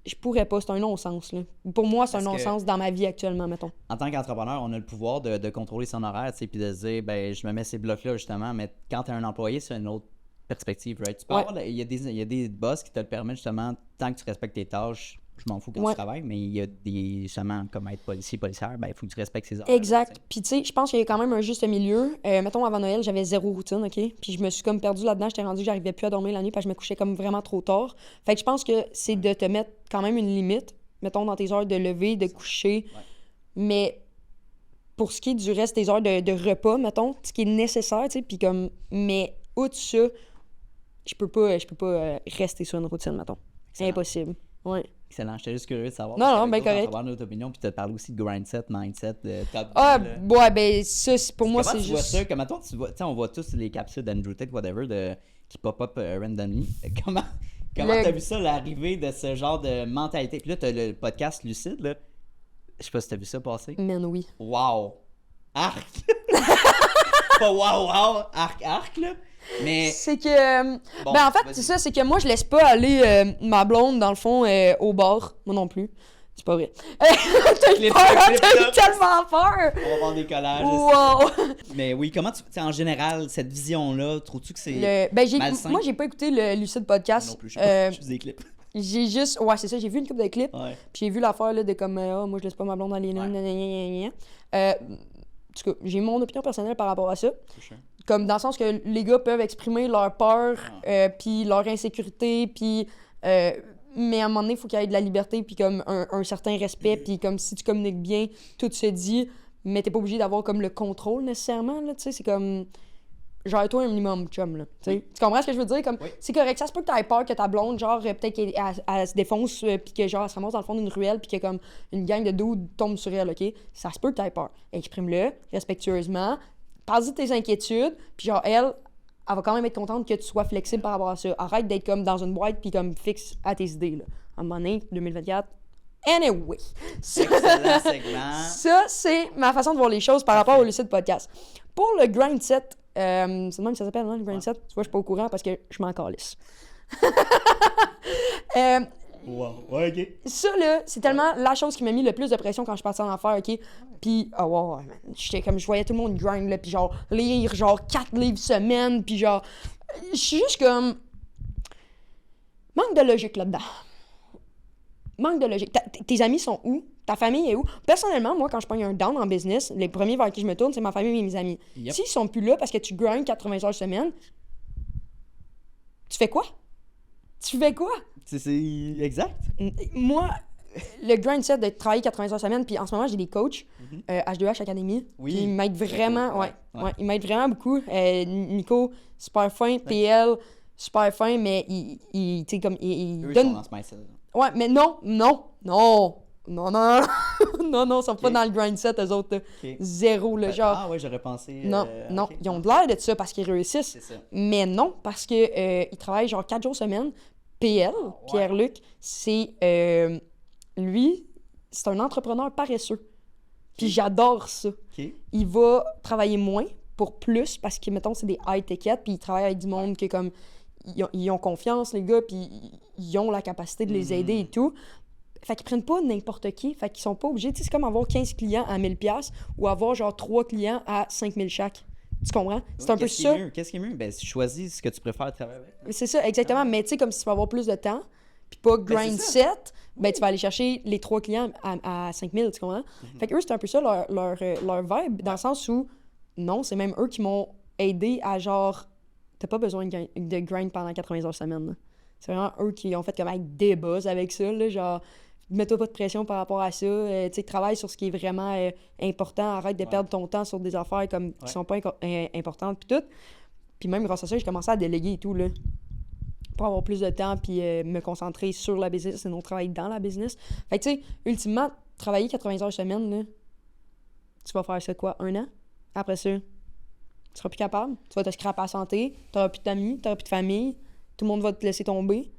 je pourrais pas, c'est un non-sens, là. Pour moi, c'est un non-sens dans ma vie actuellement, mettons. En tant qu'entrepreneur, on a le pouvoir de contrôler son horaire, tu sais, puis de se dire, ben, je me mets ces blocs-là, justement, mais quand t'es un employé, c'est une autre perspective, right? Tu peux avoir... Il y a des boss qui te le permettent, justement, tant que tu respectes tes tâches, je m'en fous quand tu travailles, mais il y a des, justement, comme être policière, ben, il faut que tu respectes ses heures. Exact. Puis, tu sais, je pense qu'il y a quand même un juste milieu. Mettons, avant Noël, j'avais 0 routine, OK? Puis, je me suis comme perdue là-dedans. J'étais rendue que j'arrivais plus à dormir la nuit parce que je me couchais comme vraiment trop tard. Fait que je pense que c'est de te mettre quand même une limite, mettons, dans tes heures de lever, de coucher. Ouais. Mais pour ce qui est du reste des heures de repas, mettons, ce qui est nécessaire, tu sais, puis comme... Mais, outre ça, je peux pas rester sur une routine, mettons. C'est impossible. Ouais. Excellent, j'étais juste curieux de savoir. Non, ben correct. Avoir notre opinion, puis tu te parles aussi de grindset, mindset, de top. Ouais, ben ça, pour moi, c'est juste... Comment tu vois ça? Comment toi, tu vois... Tu sais, on voit tous les capsules d'Andrew Tate, whatever, qui pop-up randomly. Comment t'as vu ça, l'arrivée de ce genre de mentalité? Puis là, t'as le podcast Lucide, là. Je sais pas si t'as vu ça passer. Man, oui. Wow! Arc! Pas wow! Arc, là! Mais... C'est que... ben en fait, c'est ça, c'est que moi, je laisse pas aller ma blonde, dans le fond, au bar. Moi non plus. C'est pas vrai. T'as eu tellement peur! On va voir des collages. Wow! Mais oui, comment tu... en général, cette vision-là, trouves-tu que c'est malsain? Moi, j'ai pas écouté le Lucide Podcast. Non plus, je suis des clips. J'ai juste... Ouais, c'est ça, j'ai vu une couple de clips. Ouais. Puis j'ai vu l'affaire là, de comme, moi, je laisse pas ma blonde aller là. En tout cas, j'ai mon opinion personnelle par rapport à ça. C'est sûr. Comme dans le sens que les gars peuvent exprimer leur peur, puis leur insécurité, puis... mais à un moment donné, il faut qu'il y ait de la liberté, puis comme un certain respect, puis comme si tu communiques bien, tout se dit, mais t'es pas obligé d'avoir comme le contrôle nécessairement, là, tu sais, c'est comme... Genre, toi, un minimum, chum, là, tu sais. Tu comprends ce que je veux dire? Comme, c'est correct, ça se peut que t'aies peur que ta blonde, genre, peut-être qu'elle se défonce, puis que, genre, elle se ramasse dans le fond d'une ruelle, puis que, comme, une gang de dudes tombe sur elle, OK? Ça se peut que t'aies peur. Exprime-le, respectueusement, parle-y de tes inquiétudes, puis genre, elle va quand même être contente que tu sois flexible par rapport à ça. Arrête d'être comme dans une boîte puis comme fixe à tes idées, là. À un moment donné, 2024. Anyway! Excellent segment. Ça, c'est ma façon de voir les choses par rapport au Lucide Podcast. Pour le grind set, c'est le même que ça s'appelle, hein, le grind set? Tu vois, je suis pas au courant parce que je m'en calisse. Wow, ouais, OK. Ça, là, c'est tellement la chose qui m'a mis le plus de pression quand je suis partie en affaires, OK? Puis, j'étais comme, je voyais tout le monde grind, là, puis genre, lire, genre, 4 livres semaine, puis genre, je suis juste comme... Manque de logique là-dedans. Manque de logique. Tes amis sont où? Ta famille est où? Personnellement, moi, quand je prends un down en business, les premiers vers qui je me tourne, c'est ma famille et mes amis. Yep. S'ils sont plus là parce que tu grindes 80 heures semaine, tu fais quoi? Tu fais quoi? C'est exact. Moi, le grind set de travailler 80 heures semaine, puis en ce moment, j'ai des coachs, H2H Academy, qui m'aident vraiment, ils m'aident vraiment beaucoup. Nico, super fin, PL, super fin, mais il tu sais, comme, il eux donne... sont dans ce mindset. Ouais, mais non, ils sont pas dans le grind set, eux autres, okay. Zéro, le genre. Ah ouais, j'aurais pensé... Non, okay. Ils ont de l'air de ça parce qu'ils réussissent, mais non, parce que ils travaillent genre 4 jours semaine. PL, Pierre-Luc, c'est... lui, c'est un entrepreneur paresseux. Puis j'adore ça. Okay. Il va travailler moins pour plus parce que, mettons, c'est des high tickets, puis ils travaillent avec du monde qui est comme. Ils ont confiance, les gars, puis ils ont la capacité de les aider et tout. Fait qu'ils prennent pas n'importe qui. Fait qu'ils sont pas obligés. Tu sais, c'est comme avoir 15 clients à 1000$ ou avoir genre 3 clients à 5000 chaque. Tu comprends? C'est un peu ça. Qu'est-ce qui est mieux? Ben, choisis ce que tu préfères travailler avec. C'est ça, exactement. Mais tu sais, comme si tu vas avoir plus de temps, puis pas grind set, ben tu vas aller chercher les 3 clients à 5000, tu comprends? Fait que eux, c'est un peu ça leur vibe, dans le sens où, non, c'est même eux qui m'ont aidé à genre, t'as pas besoin de grind pendant 80 heures semaine. Là. C'est vraiment eux qui ont fait comme avec des buzz avec ça, là, genre, mets-toi pas de pression par rapport à ça, tu sais, travaille sur ce qui est vraiment important, arrête de perdre ton temps sur des affaires comme qui sont pas importantes, puis tout. Puis même grâce à ça, j'ai commencé à déléguer et tout, là. Pour avoir plus de temps, puis me concentrer sur la business et non travailler dans la business. Fait que, tu sais, ultimement, travailler 80 heures semaine, là, tu vas faire ça quoi, 1 an? Après ça, tu seras plus capable. Tu vas te scraper à la santé, t'auras plus d'amis, t'auras plus de famille, tout le monde va te laisser tomber.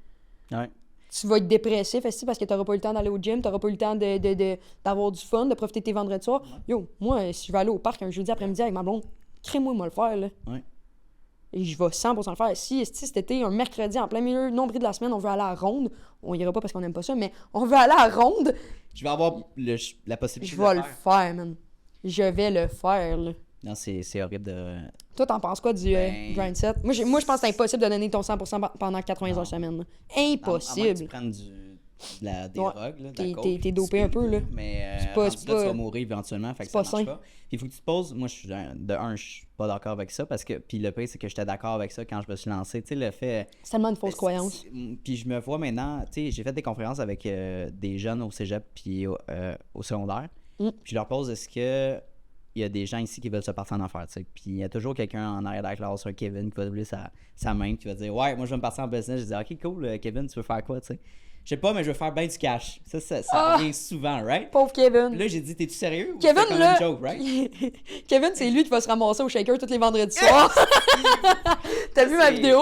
Ouais. Tu vas être dépressif aussi parce que t'auras pas eu le temps d'aller au gym, t'auras pas eu le temps d'avoir du fun, de profiter de tes vendredis soirs. Yo, moi, si je vais aller au parc un jeudi après-midi avec ma blonde, crée-moi le faire, là. Ouais. Et je vais 100% le faire. Si cet été, un mercredi, en plein milieu, nombril de la semaine, on veut aller à la ronde, on ira pas parce qu'on aime pas ça, mais on veut aller à la ronde, Je vais avoir la possibilité je vais de le faire, man. Je vais le faire, là. Non, c'est horrible de... Toi, t'en penses quoi du grind set? Moi, je pense que c'est impossible de donner ton 100% pendant 80 heures semaine. Là. À moins que Impossible. tu prennes des Ouais. drogues, là, de la T'es- coke, t'es puis dopé du un peu, là. Mais C'est pas- rendu c'est là, tu pas- vas mourir éventuellement, fait que c'est ça pas marche sain. pas. Puis il faut que tu te poses... Moi, je suis pas d'accord avec ça, parce que... Puis le pire, c'est que j'étais d'accord avec ça quand je me suis lancé. Tu sais, le fait... C'est tellement une fausse croyance. Puis je me vois maintenant... Tu sais, j'ai fait des conférences avec des jeunes au cégep puis au secondaire. Puis je leur pose, est-ce que... Il y a des gens ici qui veulent se partir en affaires, tu sais. Puis il y a toujours quelqu'un en arrière de la classe, un Kevin, qui va lever sa main, qui va dire ouais, moi je vais me partir en business. Je dis ok, cool, Kevin, tu veux faire quoi, tu sais. Je sais pas, mais je veux faire bien du cash. Ça revient souvent, right? Pauvre Kevin. Puis là, j'ai dit, t'es-tu sérieux? Ou Kevin, c'est comme là, une joke, right? Kevin, c'est lui qui va se ramasser au shaker tous les vendredis soirs. T'as vu ma C'est- vidéo?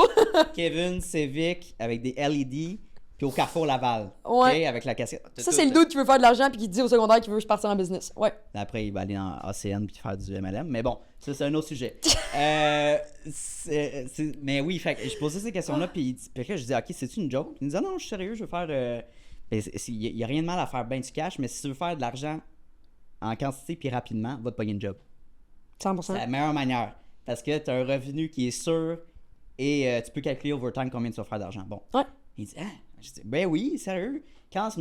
Kevin Civic avec des LED, puis au Carrefour Laval. Ouais. ok, avec la cassette. Ça, c'est le dude qui veut faire de l'argent puis qui dit au secondaire qu'il veut se partir en business. Ouais. Après, il va aller en ACN puis faire du MLM. Mais bon, ça, c'est un autre sujet. Mais oui, fait que je posais ces questions-là, puis là, je disais, OK, c'est-tu une joke? Il me disait, non, je suis sérieux, je veux faire. Il n'y a rien de mal à faire bien du cash, mais si tu veux faire de l'argent en quantité puis rapidement, va te pogner une job. 100%. C'est la meilleure manière. Parce que tu as un revenu qui est sûr et tu peux calculer overtime combien tu vas faire d'argent. Bon. Ouais. Il dit, ah, je dis, ben oui, sérieux. Quand je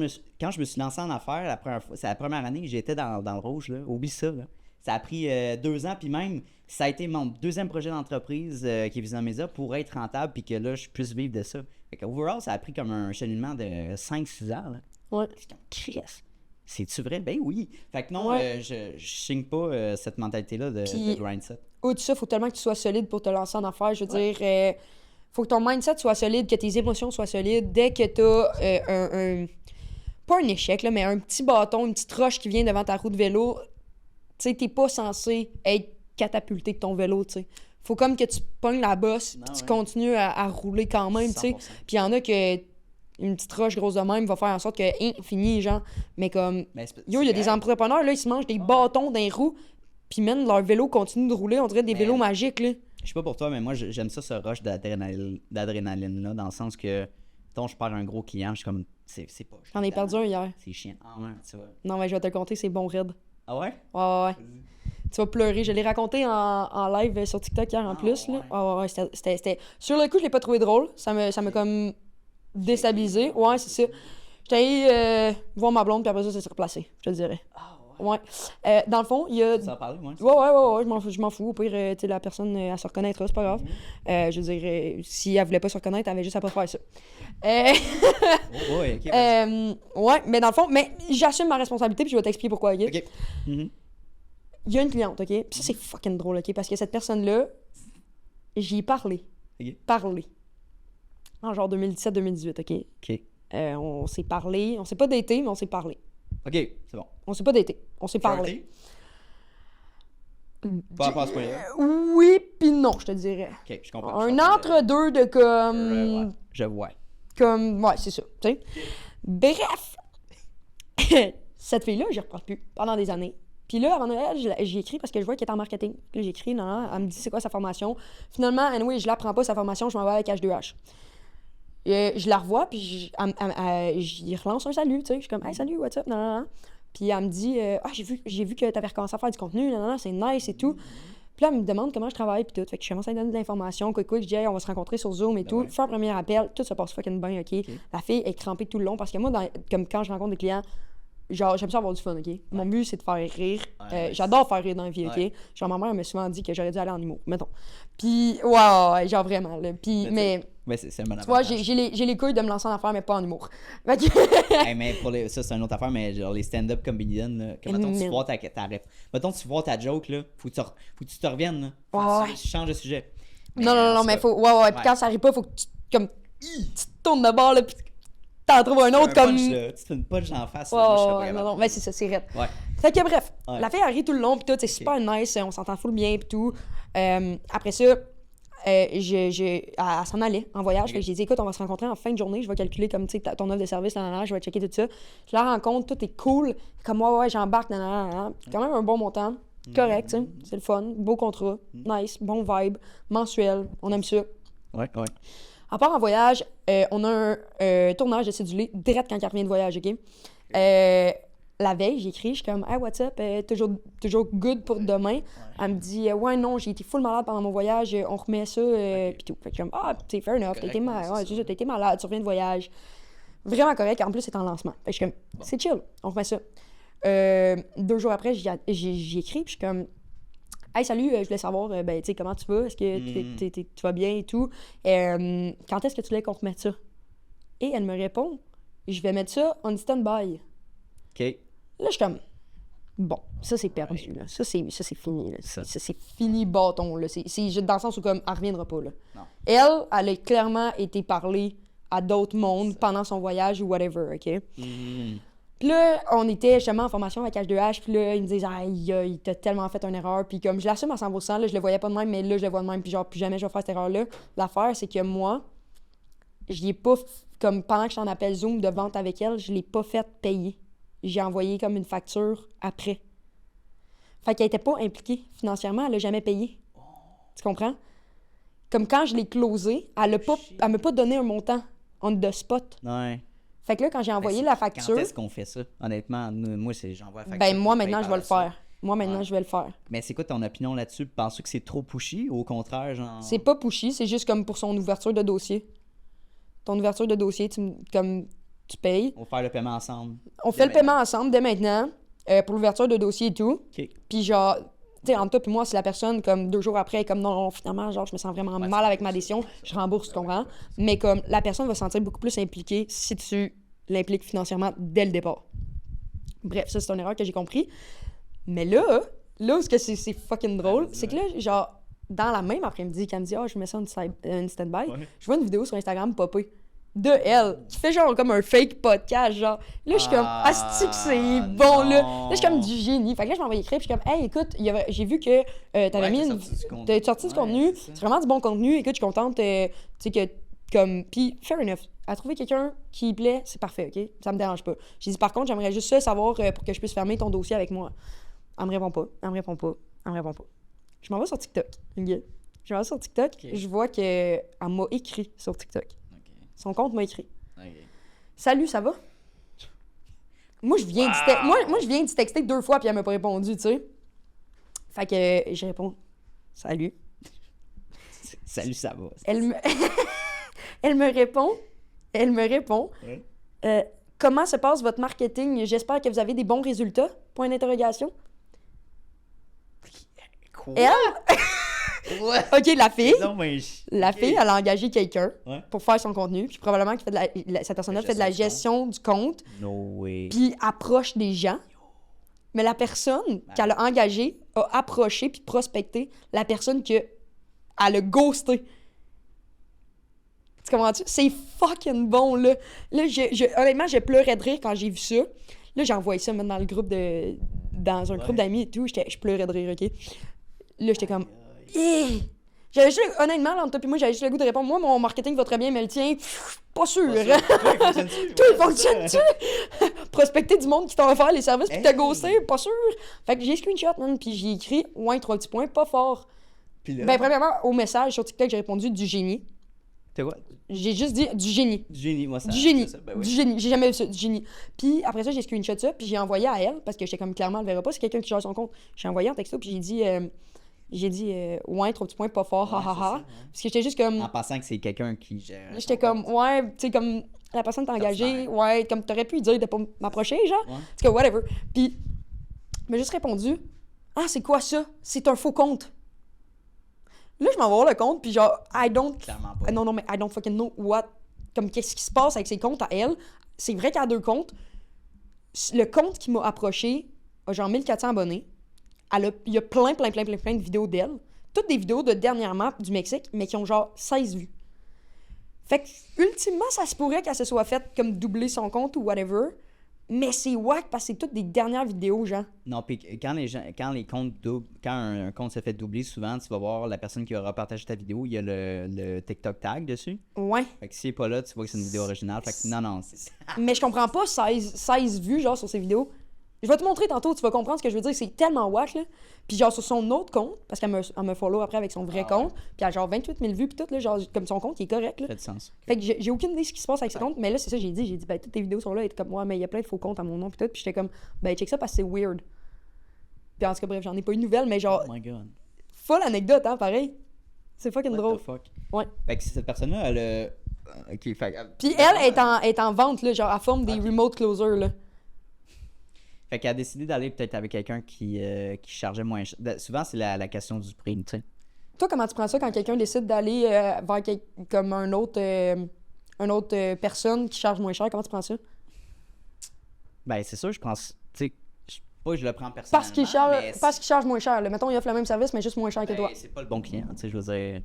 me suis lancé en affaires la première fois, c'est la première année que j'étais dans le rouge, là. Oublie ça, là. Ça a pris 2 ans, puis même, ça a été mon deuxième projet d'entreprise qui est Visa Mesa pour être rentable, puis que là, je puisse vivre de ça. Fait que overall, ça a pris comme un cheminement de 5-6 ans, là. Ouais. C'est comme, Chris, c'est-tu vrai? Ben oui. Fait que non, Ouais. je signe pas cette mentalité-là de Puis- grind set. Au-dessus de ça, il faut tellement que tu sois solide pour te lancer en affaires. Je veux dire, faut que ton mindset soit solide, que tes émotions soient solides. Dès que t'as pas un échec, là, mais un petit bâton, une petite roche qui vient devant ta roue de vélo, tu sais, t'es pas censé être catapulté de ton vélo, tu sais. Faut comme que tu pognes la bosse, puis tu ouais. continues à rouler quand même, tu sais. 100%. Puis il y en a que une petite roche grosse de même va faire en sorte que, fini, genre. Mais comme, Ben, yo, il y a des entrepreneurs, là, ils se mangent des bâtons dans les roues, puis même leur vélo continue de rouler, on dirait des vélos magiques, là. Je sais pas pour toi, mais moi, j'aime ça, ce rush d'adrénaline-là, dans le sens que, mettons, je perds un gros client, je suis comme, c'est pas. J'en ai perdu un hier. C'est chiant. Ah ouais, tu vois. Non, mais je vais te le compter, c'est bon raide. Ah ouais? Ouais. Tu vas pleurer. Je l'ai raconté en live sur TikTok hier en plus. ouais. Là. Ouais, c'était... Sur le coup, je l'ai pas trouvé drôle. Ça m'a comme déstabilisé. Ouais, c'est ça. J'étais allé voir ma blonde, puis après ça s'est replacé, je te le dirais. Ah Ouais. Dans le fond, il y a... Ça en parler, moi? Ouais, je m'en fous. Au pire, tu sais, la personne, elle se reconnaîtra, c'est pas grave. Je veux dire, si elle voulait pas se reconnaître, elle avait juste à pas faire ça. Oh, ouais, ok. Ouais, mais dans le fond, mais j'assume ma responsabilité, puis je vais t'expliquer pourquoi, ok? Ok. Mhm. Il y a une cliente, ok? Puis ça, c'est fucking drôle, ok? Parce que cette personne-là, j'y ai parlé. Ok. Parlé. En genre 2017-2018, ok? Ok. On s'est parlé. On s'est pas daté, mais on s'est parlé. Ok, c'est bon. On s'est pas daté. On s'est parlé. Pas à ce point-là. Oui, puis non, je te dirais. Ok, je comprends. Un entre-deux de comme... Ouais, je vois. Comme... Ouais, c'est ça, tu sais. Bref. Cette fille-là, j'y reparle plus pendant des années. Puis là, avant Noël, j'ai écrit parce que je vois qu'elle est en marketing. Là, j'ai écrit, non, elle me dit c'est quoi sa formation. Finalement, anyway, je l'apprends pas, sa formation, je m'en vais avec H2H. Je la revois, puis j'y relance un salut, tu sais. Je suis comme, hey, salut, what's up, non. Puis elle me dit, j'ai vu que t'avais recommencé à faire du contenu, non, c'est nice et tout. Puis là, elle me demande comment je travaille, puis tout. Fait que je commence à lui donner de l'information, quick, je dis, hey, on va se rencontrer sur Zoom et tout. Faire un premier appel, tout se passe fucking bien, OK? La fille est crampée tout le long, parce que moi, comme quand je rencontre des clients, genre, j'aime ça avoir du fun, OK? Mon but, c'est de faire rire. J'adore faire rire dans la vie, OK? Genre, ma mère m'a souvent dit que j'aurais dû aller en humour, mettons. Puis, wow, genre vraiment, là. Puis, mais c'est un bon tu vois, avantage. j'ai les couilles de me lancer en affaires, mais pas en humour. Fait que... Hey, mais ça, c'est une autre affaire, mais genre les stand-up comedians, là, que mettons, tu vois mettons, tu vois ta joke, là, faut que tu te reviennes, là. Faut que tu changes de sujet. Non, mais faut... Ouais, puis quand ça arrive pas, faut que tu, comme, tu te tournes de bord, là, puis t'en trouves un autre, comme... Tu te fais une punch en face, là, moi, je serais pas capable. non, mais c'est ça, c'est raide. Ouais. Fait que bref, Ouais. la fille elle rit tout le long, pis tout, c'est super nice, on s'entend full bien, pis tout. Après ça, elle s'en allait en voyage, fait que j'ai dit, écoute, on va se rencontrer en fin de journée, je vais calculer comme, tu sais, ton offre de service, je vais checker tout ça. Je la rencontre, tout est cool, comme, ouais, j'embarque, quand même un bon montant, correct, tu sais, c'est le fun, beau contrat, nice, bon vibe, mensuel, on aime ça. Ouais. À part en voyage, on a un tournage de cédulé direct quand elle revient de voyage, OK? La veille, j'écris, je suis comme « Hey, what's up? Toujours good pour demain? » Elle me dit « Ouais, non, j'ai été full malade pendant mon voyage, on remet ça, pis tout. » Fait que je suis comme « Ah, t'es fair enough, t'as été malade, ouais, c'est ça, t'as été malade, tu reviens de voyage. » Vraiment correct, en plus, c'est en lancement. Fait que je suis comme « C'est chill, on remet ça. » 2 jours après, j'y écris, puis je suis comme « Hey, salut, je voulais savoir, ben, tu sais, comment tu vas? Est-ce que tu vas bien et tout? Quand est-ce que tu voulais qu'on remette ça? » Et elle me répond « Je vais mettre ça on stand-by. » OK. Là, je suis comme, bon, ça, c'est perdu, là. Ça, c'est fini, là. Ça. Ça, c'est fini, bâton, là. C'est dans le sens où, comme, elle reviendra pas, là. Non. Elle a clairement été parler à d'autres mondes pendant son voyage ou whatever, OK? Puis là, on était justement en formation avec H2H, puis là, ils me disent, aïe, il t'a tellement fait une erreur. Puis comme, je l'assume à 100%, là, je le voyais pas de même, mais là, je le vois de même, puis genre, plus jamais je vais faire cette erreur-là. L'affaire, c'est que moi, je l'ai pas, comme, pendant que je suis en appel Zoom de vente avec elle, je l'ai pas fait payer. J'ai envoyé comme une facture après. Fait qu'elle était pas impliquée financièrement, elle a jamais payé. Tu comprends? Comme quand je l'ai closé, elle m'a pas donné un montant on the spot. Ouais. Fait que là, quand j'ai envoyé la facture... Quand est-ce qu'on fait ça? Honnêtement, moi, j'envoie la facture. Ben moi, puis maintenant, paye je vais le par la faire. Moi, maintenant, je vais le faire. Mais c'est quoi ton opinion là-dessus? Penses-tu que c'est trop pushy ou au contraire, genre... C'est pas pushy, c'est juste comme pour son ouverture de dossier. Ton ouverture de dossier, tu payes. On va faire le paiement ensemble. On fait le paiement ensemble dès maintenant pour l'ouverture de dossier et tout. OK. Puis genre, tu sais, entre toi et moi, si la personne, comme 2 jours après, est comme non, finalement, genre, je me sens vraiment mal avec ma décision, je rembourse, tu comprends? Mais comme la personne va se sentir beaucoup plus impliquée si tu l'impliques financièrement dès le départ. Bref, ça, c'est une erreur que j'ai compris. Mais là où c'est fucking drôle, c'est que là, genre, dans la même après-midi, qu'elle me dit, je mets ça en stand-by, je vois une vidéo sur Instagram popper de elle, qui fait genre comme un fake podcast, genre. Là, je suis comme, asti que c'est bon, là. Là, je suis comme du génie. Fait que là, je m'envoie écrire, puis je suis comme, hey, écoute, j'ai vu que t'avais mis t'as sorti du contenu, c'est vraiment du bon contenu, écoute, je suis contente, tu sais, que, comme, puis fair enough. À trouver quelqu'un qui plaît, c'est parfait, OK? Ça me dérange pas. J'ai dit, par contre, j'aimerais juste ça savoir pour que je puisse fermer ton dossier avec moi. Elle me répond pas. Je m'en vais sur TikTok, OK? Je m'en vais sur TikTok, je vois qu'elle m'a écrit sur TikTok. Son compte m'a écrit. Okay. Salut, ça va? Moi, je viens d'y texter 2 fois, puis elle m'a pas répondu, tu sais. Fait que je réponds, salut. Salut, ça va. Elle me répond, Ouais. comment se passe votre marketing? J'espère que vous avez des bons résultats? Point d'interrogation. Quoi? Elle? Ouais. OK, la fille, Non, mais elle a engagé quelqu'un Ouais. pour faire son contenu, puis probablement qu'il fait cette personne-là fait de la gestion du compte, No way. puis approche des gens. Mais la personne qu'elle a engagée a approché puis prospecté la personne qu'elle a ghosté. Tu comprends-tu? C'est fucking bon, là. Là, honnêtement, je pleurais de rire quand j'ai vu ça. Là, j'ai envoyé ça même dans le groupe dans un groupe d'amis et tout. Je pleurais de rire, OK? Là, j'étais comme... J'avais juste, honnêtement, là, entre toi et moi, j'avais juste le goût de répondre. Moi, mon marketing va très bien, mais le tien, pas sûr. Toi, il fonctionne-tu? Toi, il Ouais, c'est fonctionne-tu? Prospecter du monde qui t'en offert les services puis te Hey! ghoster, pas sûr. Fait que j'ai screenshot, man, puis j'ai écrit, ouais, 3 petits points, pas fort. Puis là, Ben, premièrement, au message sur TikTok, j'ai répondu du génie. t'es quoi? J'ai juste dit du génie. Du génie, moi, ça. Du génie. c'est ça, ben oui. Du génie. J'ai jamais vu ça, du génie. Puis après ça, j'ai screenshot ça, puis j'ai envoyé à elle, parce que j'étais comme clairement, elle le verra pas, c'est quelqu'un qui gère son compte. J'ai envoyé en texto, puis j'ai dit, ouais, 3 petits points, pas fort, Ouais, ha ha c'est ça, ha. ouais. Parce que j'étais juste comme. En pensant que c'est quelqu'un qui gère. J'étais comme, ouais, tu sais, comme la personne t'a engagé, Ordinaire. ouais, comme t'aurais pu lui dire de pas m'approcher, genre. Ouais. Parce que, whatever. Puis, elle m'a juste répondu, ah, c'est quoi ça? C'est un faux compte. Là, je m'en vais voir le compte, puis genre, I don't. Clairement pas. Non, mais I don't fucking know what. Comme, qu'est-ce qui se passe avec ses comptes à elle? C'est vrai qu'elle a 2 comptes. Le compte qui m'a approché a genre 1400 abonnés. Il y a plein de vidéos d'elle. Toutes des vidéos de dernièrement du Mexique, mais qui ont genre 16 vues. Fait que, ultimement, ça se pourrait qu'elle se soit faite comme doubler son compte ou whatever. Mais c'est wack parce que c'est toutes des dernières vidéos, genre. Non, puis quand les comptes doublent, quand un compte se fait doubler, souvent, tu vas voir la personne qui aura partagé ta vidéo, il y a le TikTok tag dessus. Ouais. Fait que s'il est pas là, tu vois que c'est une vidéo originale. Fait que non, c'est... Mais je comprends pas 16 vues, genre, sur ces vidéos. Je vais te montrer tantôt, tu vas comprendre ce que je veux dire. C'est tellement wack, là. Puis genre, sur son autre compte, parce qu'elle me follow après avec son vrai Ah ouais. compte, puis elle a genre 28 000 vues, puis tout, là, genre, comme son compte, il est correct, là. Ça fait du sens. Fait que j'ai aucune idée de ce qui se passe avec ses comptes, mais là, c'est ça que j'ai dit, ben, toutes tes vidéos sont là, et comme, ouais, mais il y a plein de faux comptes à mon nom, puis tout, puis j'étais comme, ben, check ça parce que c'est weird. Puis en tout cas, bref, j'en ai pas eu de nouvelles, mais genre, Oh my god. folle anecdote, hein, pareil. C'est fucking What drôle. the fuck? Ouais. Fait que cette personne-là, elle a... Ok, fait que... Puis elle est en vente, là, genre, elle forme des Ok. remote closers, là. Fait qu'elle a décidé d'aller peut-être avec quelqu'un qui chargeait moins cher. Souvent, c'est la question du prix, tu sais. Toi, comment tu prends ça quand quelqu'un décide d'aller vers comme un autre personne qui charge moins cher? Comment tu prends ça? Ben, c'est sûr, je pense... Tu sais, pas que je le prends personnellement, Parce qu'il charge moins cher. Là. Mettons, il offre le même service, mais juste moins cher que toi. ben, c'est pas le bon client, tu sais, je veux dire...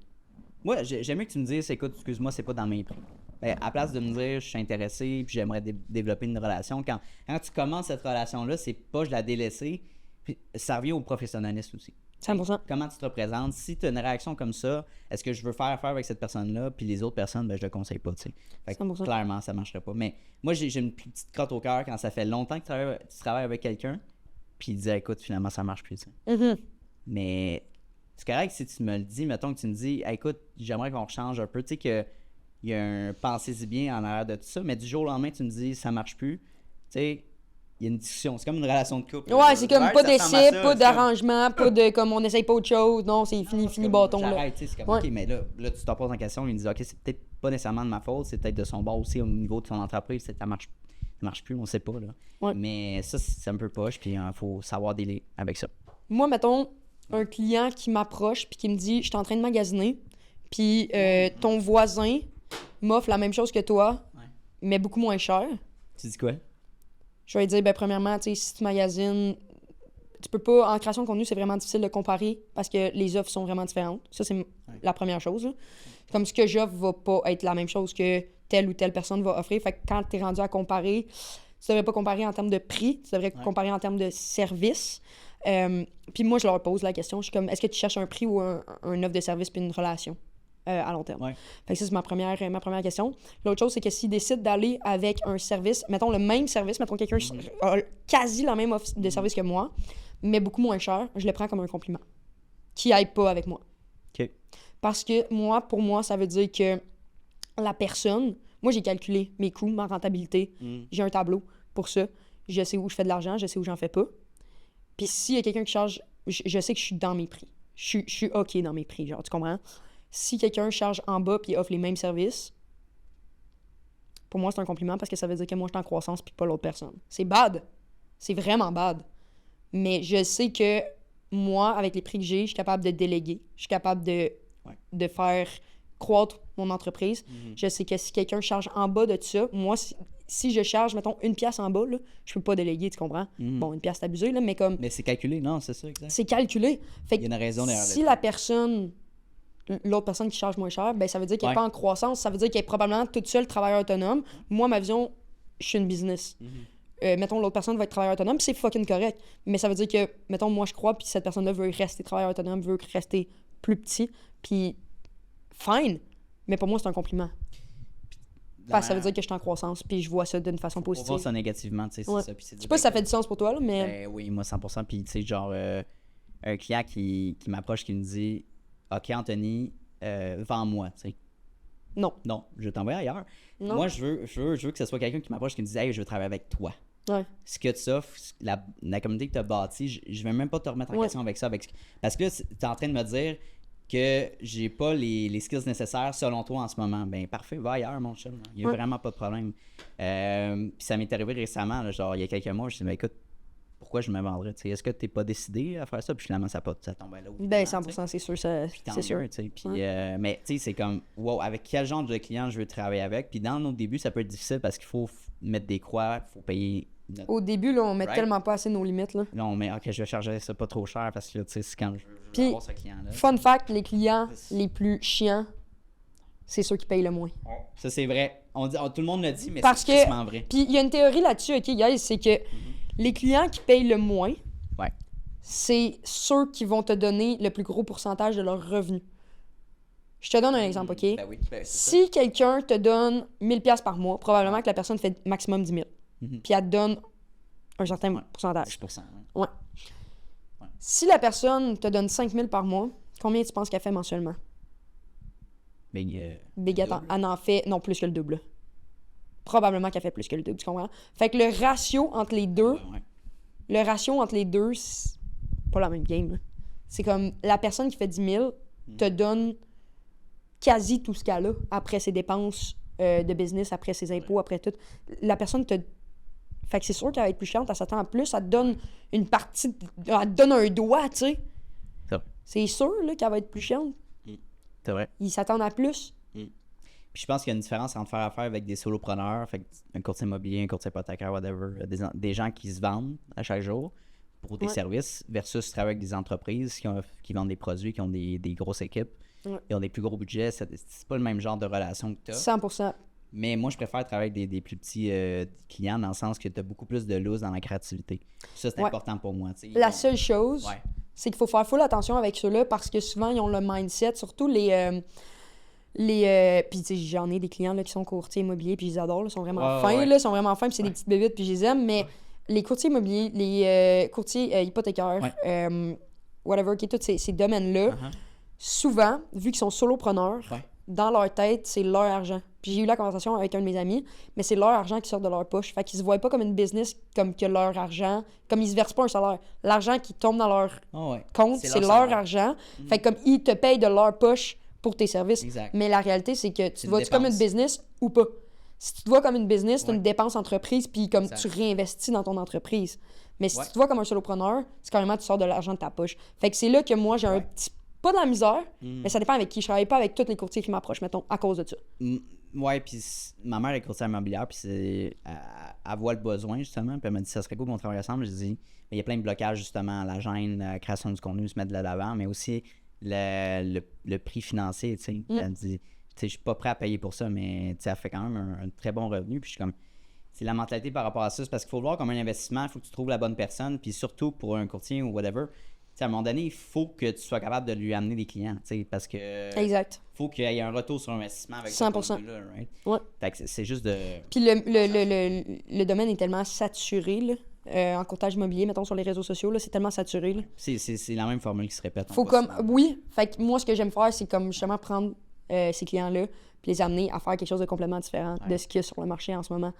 Moi, j'aime mieux que tu me dises, écoute, excuse-moi, c'est pas dans mes prix. Ben, à place de me dire, je suis intéressé, puis j'aimerais développer une relation, quand tu commences cette relation-là, c'est pas je la délaisser, puis ça revient au professionnalisme aussi. 100%. Comment tu te représentes? Si tu as une réaction comme ça, est-ce que je veux faire affaire avec cette personne-là, puis les autres personnes, ben je le conseille pas, tu sais. Fait que 100%. clairement, ça marcherait pas. Mais moi, j'ai une petite crotte au cœur quand ça fait longtemps que tu travailles avec quelqu'un, puis il dit, écoute, finalement, ça marche plus, tu sais. Mhm. Mais c'est correct si tu me le dis, mettons que tu me dis, hey, écoute, j'aimerais qu'on change un peu, tu sais, qu'il y a un pensez-y bien en arrière de tout ça, mais du jour au lendemain, tu me dis, ça marche plus, tu sais, il y a une discussion. C'est comme une relation de couple. Ouais, c'est comme Ouais, pas ça ressemble à d'essai, ça, pas c'est d'arrangement, pas de comme on essaye pas autre chose. Non, c'est fini comme, bâton, là. j'arrête, tu sais, c'est comme, Ouais. ok, mais là, tu t'en poses en question, il me dit, ok, c'est peut-être pas nécessairement de ma faute, c'est peut-être de son bord aussi au niveau de son entreprise, ça marche plus, on sait pas, là. Ouais. Mais ça, c'est un peu poche, puis il faut savoir dealer avec ça. Moi, mettons, un client qui m'approche puis qui me dit, je suis en train de magasiner, puis ton voisin m'offre la même chose que toi, Ouais. mais beaucoup moins cher. Tu dis quoi? Je vais lui dire, ben, premièrement, tu sais, si tu magasines, tu peux pas, en création de contenu, c'est vraiment difficile de comparer parce que les offres sont vraiment différentes. Ça, c'est la première chose, là. Comme ce que j'offre va pas être la même chose que telle ou telle personne va offrir. Fait que quand t'es rendu à comparer, tu devrais pas comparer en termes de prix, tu devrais comparer en termes de service. Puis moi, je leur pose la question, je suis comme, est-ce que tu cherches un prix ou un offre de service puis une relation à long terme? Ouais. Fait que ça, c'est ma première question. L'autre chose, c'est que s'ils décident d'aller avec un service, mettons le même service, mettons quelqu'un a quasi la même offre de service que moi, mais beaucoup moins cher, je le prends comme un compliment. Qui aille pas avec moi. OK. Parce que pour moi, ça veut dire que la personne, moi, j'ai calculé mes coûts, ma rentabilité. J'ai un tableau pour ça. Je sais où je fais de l'argent, je sais où j'en fais pas. Puis s'il y a quelqu'un qui charge, je sais que je suis dans mes prix. Je suis OK dans mes prix, genre, tu comprends? Si quelqu'un charge en bas puis offre les mêmes services, pour moi, c'est un compliment parce que ça veut dire que moi, je suis en croissance puis pas l'autre personne. C'est bad. C'est vraiment bad. Mais je sais que moi, avec les prix que j'ai, je suis capable de déléguer. Je suis capable de faire croître mon entreprise. Je sais que si quelqu'un charge en bas de ça, moi, si je charge, mettons, 1 pièce en bas, là, je peux pas déléguer, tu comprends? Bon, 1 pièce, c'est abusé, là, mais comme... Mais c'est calculé, non, c'est ça, exact. C'est calculé. Fait Il y a une raison derrière si le- la personne, l'autre personne qui charge moins cher, ben ça veut dire qu'elle n'est Ouais. pas en croissance, ça veut dire qu'elle est probablement toute seule travailleur autonome. Moi, ma vision, je suis une business. Mettons, l'autre personne va être travailleur autonome, puis c'est fucking correct. Mais ça veut dire que, mettons, moi, je crois, puis cette personne-là veut rester travailleur autonome, veut rester plus petit. Puis, fine. Mais pour moi, c'est un compliment. Parce que ça veut dire que je suis en croissance, puis je vois ça d'une façon On positive. voit ça négativement, tu sais, Ouais. c'est ça. Puis c'est Je sais pas si ça fait du sens pour toi, là, mais... Ben oui, moi 100%. Puis tu sais, genre, un client qui m'approche, qui me dit « Ok, Anthony, vends-moi, tu sais. » Non. Non, je vais t'envoyer ailleurs. Non. Moi, je veux que ce soit quelqu'un qui m'approche, qui me dise « Hey, je veux travailler avec toi. » Ouais. Ce que tu offres, la communauté que tu as bâtie, je vais même pas te remettre en question avec ça. Parce que là, tu es en train de me dire que j'ai pas les skills nécessaires selon toi en ce moment. Ben parfait, va ailleurs, mon chum. Il y a vraiment pas de problème. Puis ça m'est arrivé récemment, là, genre il y a quelques mois, je me suis dit, ben, écoute, pourquoi je me vendrais? T'sais, est-ce que tu n'es pas décidé à faire ça? Puis finalement, ça tombait là. Ben 100%, c'est sûr, c'est sûr. Puis, mais tu sais, c'est comme, wow, avec quel genre de client je veux travailler avec? Puis dans nos débuts, ça peut être difficile parce qu'il faut mettre des croix, il faut payer. Au début, là, on met Right. tellement pas assez nos limites, là. Non, mais ok, je vais charger ça pas trop cher parce que tu sais, c'est quand je veux Puis, avoir ce client-là. Fun fact, les clients les plus chiants, c'est ceux qui payent le moins. Ça, c'est vrai. Tout le monde le dit, mais Parce c'est que- vraiment vrai. Puis il y a une théorie là-dessus, OK, guys, c'est que les clients qui payent le moins, Ouais. c'est ceux qui vont te donner le plus gros pourcentage de leurs revenus. Je te donne un exemple, OK? Ben oui, ben, c'est ça. Si quelqu'un te donne 1000$ par mois, probablement que la personne fait maximum 10 000. Mhm. Puis elle te donne un certain pourcentage. 10%. Ouais. Si la personne te donne 5 000 par mois, combien tu penses qu'elle fait mensuellement? Mais Big At, elle en fait, non, plus que le double. Probablement qu'elle fait plus que le double, tu comprends? Fait que le ratio entre les deux, c'est pas la même game. Là. C'est comme la personne qui fait 10 000 te donne quasi tout ce qu'elle a après ses dépenses de business, après ses impôts, après tout. La personne te... Fait que c'est sûr qu'elle va être plus chiante, elle s'attend à plus, elle te donne une partie, elle te donne un doigt, tu sais. C'est vrai. C'est sûr là, qu'elle va être plus chiante. C'est vrai. Ils s'attendent à plus. Puis je pense qu'il y a une différence entre faire affaire avec des solopreneurs, fait que un courtier immobilier, un courtier hypothécaire, whatever, des gens qui se vendent à chaque jour pour des services, versus travailler avec des entreprises qui vendent des produits, qui ont des grosses équipes, qui ont des plus gros budgets. C'est pas le même genre de relation que tu as. 100%. Mais moi, je préfère travailler avec des plus petits clients dans le sens que tu as beaucoup plus de loose dans la créativité. Ça, c'est important pour moi. Tu sais. La seule chose, Ouais. c'est qu'il faut faire full attention avec ceux-là parce que souvent, ils ont le mindset, surtout les puis tu sais, j'en ai des clients là, qui sont courtiers immobiliers puis je les adore, là, ils sont vraiment fins, là, ils sont vraiment fins puis c'est des petites bébites puis je les aime, mais les courtiers immobiliers, les courtiers hypothécaires, whatever, qui est tous ces domaines-là, souvent, vu qu'ils sont solopreneurs, dans leur tête, c'est leur argent. Puis j'ai eu la conversation avec un de mes amis, mais c'est leur argent qui sort de leur poche. Fait qu'ils se voient pas comme une business, comme que leur argent, comme ils se versent pas un salaire. L'argent qui tombe dans leur compte, c'est leur salaire. argent. Fait que comme ils te payent de leur poche pour tes services. Exact. Mais la réalité, c'est que tu te une vois-tu comme une dépense. business ou pas? Si tu te vois comme une business, c'est une dépense entreprise, puis comme Exact. tu réinvestis dans ton entreprise. Mais si Ouais. tu te vois comme un solopreneur, c'est carrément tu sors de l'argent de ta poche. Fait que c'est là que moi, j'ai un petit... Pas de la misère, mais ça dépend avec qui. Je travaille pas avec tous les courtiers qui m'approchent, mettons, à cause de ça. Ouais, puis ma mère est courtière immobilière, puis elle voit le besoin, justement, puis elle m'a dit ça serait cool qu'on travaille ensemble. Je dis, il y a plein de blocages, justement, la gêne, la création du contenu, se mettre de l'avant, mais aussi le prix financier, tu sais. Elle me dit, tu sais, je suis pas prêt à payer pour ça, mais tu sais, elle fait quand même un très bon revenu, puis je suis comme, c'est la mentalité par rapport à ça, c'est parce qu'il faut le voir comme un investissement, il faut que tu trouves la bonne personne, puis surtout pour un courtier ou whatever, tu sais, à un moment donné, il faut que tu sois capable de lui amener des clients, tu sais, parce que Exact. faut qu'il y ait un retour sur investissement avec 100%. ce contenu-là, right? Ouais. Fait que c'est juste de... Puis le domaine est tellement saturé, là. En courtage immobilier, mettons, sur les réseaux sociaux, là, c'est tellement saturé, là. C'est la même formule qui se répète. Faut comme... Oui. Fait que moi, ce que j'aime faire, c'est comme justement prendre ces clients-là puis les amener à faire quelque chose de complètement différent de ce qu'il y a sur le marché en ce moment.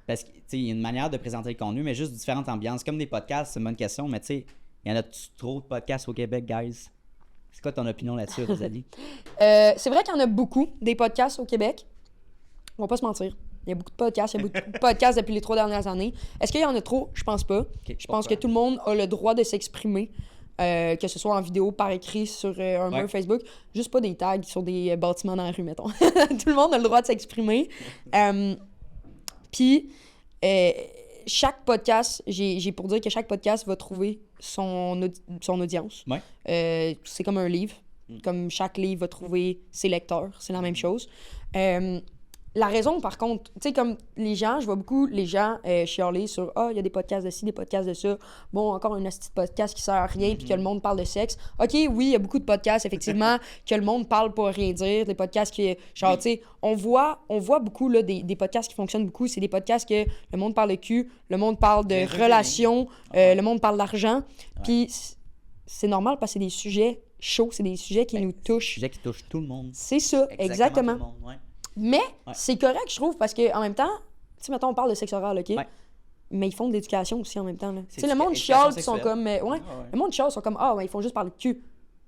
Parce que, tu sais, il y a une manière de présenter le contenu, mais juste différentes ambiances. Comme des podcasts, c'est une bonne question, mais tu sais, il y en a trop de podcasts au Québec, guys? C'est quoi ton opinion là-dessus, Rosalie? C'est vrai qu'il y en a beaucoup, des podcasts au Québec. On va pas se mentir. Il y a beaucoup de podcasts. Il y a beaucoup de podcasts depuis les 3 dernières années. Est-ce qu'il y en a trop? Je pense pas. Je pense que tout le monde a le droit de s'exprimer, que ce soit en vidéo, par écrit, sur un mur Facebook. Juste pas des tags sur des bâtiments dans la rue, mettons. Tout le monde a le droit de s'exprimer. Puis, chaque podcast, j'ai pour dire que chaque podcast va trouver son audience. Ouais. C'est comme un livre. Comme chaque livre va trouver ses lecteurs. C'est la même chose. la raison, par contre, tu sais, comme les gens, je vois beaucoup les gens chialer sur « Ah, il y a des podcasts de ci, des podcasts de ça. Bon, encore un petit podcast qui sert à rien puis que le monde parle de sexe. » OK, oui, il y a beaucoup de podcasts, effectivement, que le monde parle pour rien dire. Des podcasts qui, genre, tu sais, on voit beaucoup, là, des podcasts qui fonctionnent beaucoup. C'est des podcasts que le monde parle de cul, le monde parle de relations, le monde parle d'argent. Puis c'est normal parce que c'est des sujets chauds, c'est des sujets qui nous touchent. Sujet qui touche tout le monde. C'est ça, exactement. Tout le monde, ouais. Mais c'est correct, je trouve, parce qu'en même temps, tu sais, mettons, on parle de sexe oral, OK? Ouais. Mais ils font de l'éducation aussi en même temps. Tu sais, le éducation monde chiale, ils sont sexuelle. comme. Le monde chiale, ils sont comme, ah, ouais, ils font juste parler de cul.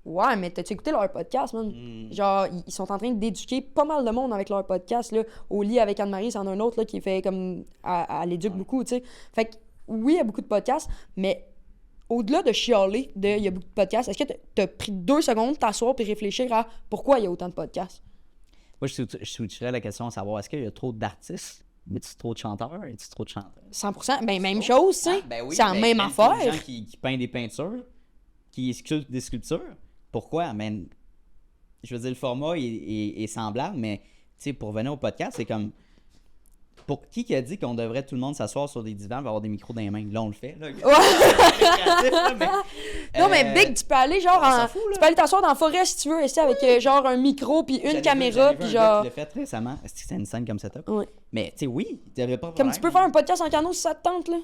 Ouais, mais t'as-tu écouté leur podcast, man? Genre, ils sont en train d'éduquer pas mal de monde avec leur podcast, là. Au lit avec Anne-Marie, c'en a un autre, là, qui fait comme. Elle éduque beaucoup, tu sais. Fait que, oui, il y a beaucoup de podcasts, mais au-delà de chialer il y a beaucoup de podcasts, est-ce que t'as pris 2 secondes t'asseoir puis réfléchir à pourquoi il y a autant de podcasts? Moi, je switcherais la question à savoir, est-ce qu'il y a trop d'artistes? Est-ce trop de chanteurs? Est-ce trop de chanteurs? 100%. Ben, même chose, tu sais. Ben oui, c'est la ben, même même affaire. Les gens qui peignent des peintures, qui sculptent des sculptures. Pourquoi? Ben, je veux dire, le format est semblable, mais tu sais, pour venir au podcast, c'est comme... Pour qui a dit qu'on devrait tout le monde s'asseoir sur des divans et avoir des micros dans les mains? Là, on le fait. Là. Non, mais Big, tu peux aller genre on s'en fout, là. tu peux aller t'asseoir dans la forêt si tu veux, ici avec genre un micro puis une caméra puis genre. Je l'ai fait récemment. Est-ce que c'est une scène comme setup? Ouais. Mais tu sais, oui, tu n'avais pas. Comme tu peux faire un podcast en canot si ça te tente, là.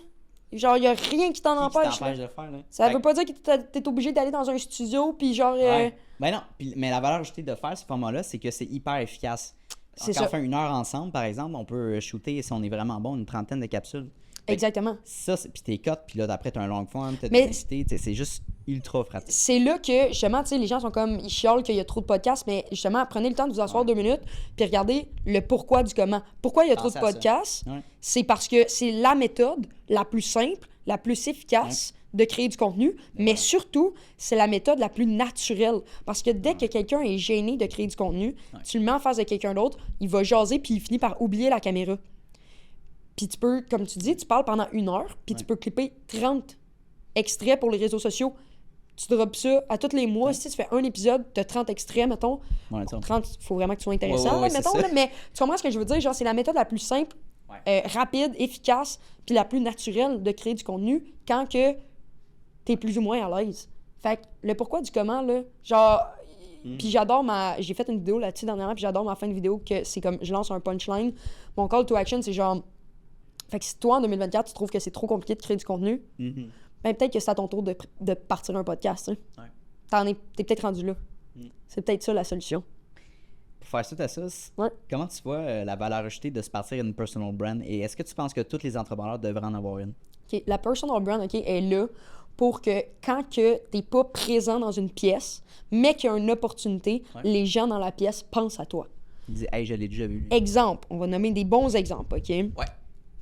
Genre, y a rien qui t'en empêche. Qui Là. de le faire, là? Ça veut pas dire que t'es obligé d'aller dans un studio puis genre. Ouais. Ben non, mais la valeur ajoutée de faire ce format-là, c'est que c'est hyper efficace. C'est Quand ça. on fait 1 heure ensemble, par exemple, on peut shooter, si on est vraiment bon, une 30aine de capsules. Exactement. Ça, puis t'es cut, puis là, d'après, t'as un long form, t'as des Mais- invités, c'est juste ultra pratique. C'est là que, justement, tu sais, les gens sont comme, ils chiolent qu'il y a trop de podcasts, mais justement, prenez le temps de vous asseoir 2 minutes, puis regardez le pourquoi du comment. Pourquoi il y a trop de Pensez à ça. podcasts? Ouais. C'est parce que c'est la méthode la plus simple, la plus efficace de créer du contenu, mais surtout, c'est la méthode la plus naturelle. Parce que dès que quelqu'un est gêné de créer du contenu, tu le mets en face de quelqu'un d'autre, il va jaser, puis il finit par oublier la caméra. Puis tu peux, comme tu dis, tu parles pendant 1 heure, puis tu peux clipper 30 extraits pour les réseaux sociaux. Tu drops ça à tous les mois. Si tu fais un épisode, tu as 30 extraits, mettons. Ouais, ça. 30, il faut vraiment que tu sois intéressant, Ouais, là, mettons. c'est ça. Là, mais tu comprends ce que je veux dire? Genre, c'est la méthode la plus simple, rapide, efficace, puis la plus naturelle de créer du contenu quand que t'es plus ou moins à l'aise. Fait que le pourquoi du comment, là, genre... Puis j'adore j'ai fait une vidéo là-dessus dernièrement, puis j'adore ma fin de vidéo que c'est comme, je lance un punchline. Mon call to action, c'est genre... Fait que si toi, en 2024, tu trouves que c'est trop compliqué de créer du contenu, ben peut-être que c'est à ton tour de partir un podcast, hein. Ouais. T'es peut-être rendu là. C'est peut-être ça la solution. Pour faire suite à ça, comment tu vois la valeur ajoutée de se partir une personal brand? Et est-ce que tu penses que tous les entrepreneurs devraient en avoir une? OK, la personal brand, OK, est là pour que quand que t'es pas présent dans une pièce, mais qu'il y a une opportunité, les gens dans la pièce pensent à toi. Ils disent, hey, je l'ai déjà vu. Exemple, on va nommer des bons exemples, OK? Ouais.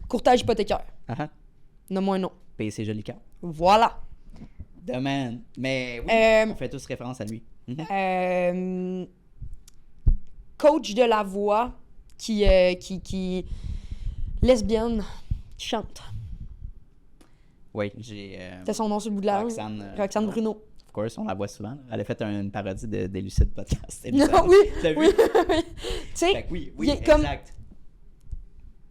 Courtage hypothécaire. Ah, Nomme-moi un nom. PC Joli Cœur. Voilà. Domaine. Mais oui, on fait tous référence à lui. Coach de la voix qui lesbienne, qui chante. Oui, j'ai. C'est son nom sur le bout de la langue. Roxane Bruno. Of course, on la voit souvent. Elle a fait une parodie des Lucides Podcast. Non, oui, T'as vu? oui, oui. Tu sais, Fait que oui, il est exact. comme-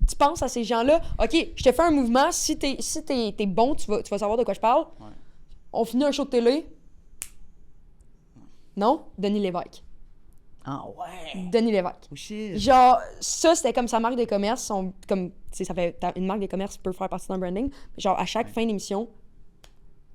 tu penses à ces gens-là. OK, je te fais un mouvement. Si t'es bon, tu vas savoir de quoi je parle. Ouais. On finit un show de télé. Non? Denis Lévesque. Ah ouais! Denis Lévesque. Oh shit! Genre, ça, c'était comme sa marque de commerce. Comme, tu sais, ça fait... Une marque de commerce peut faire partie d'un branding. Genre, à chaque fin d'émission,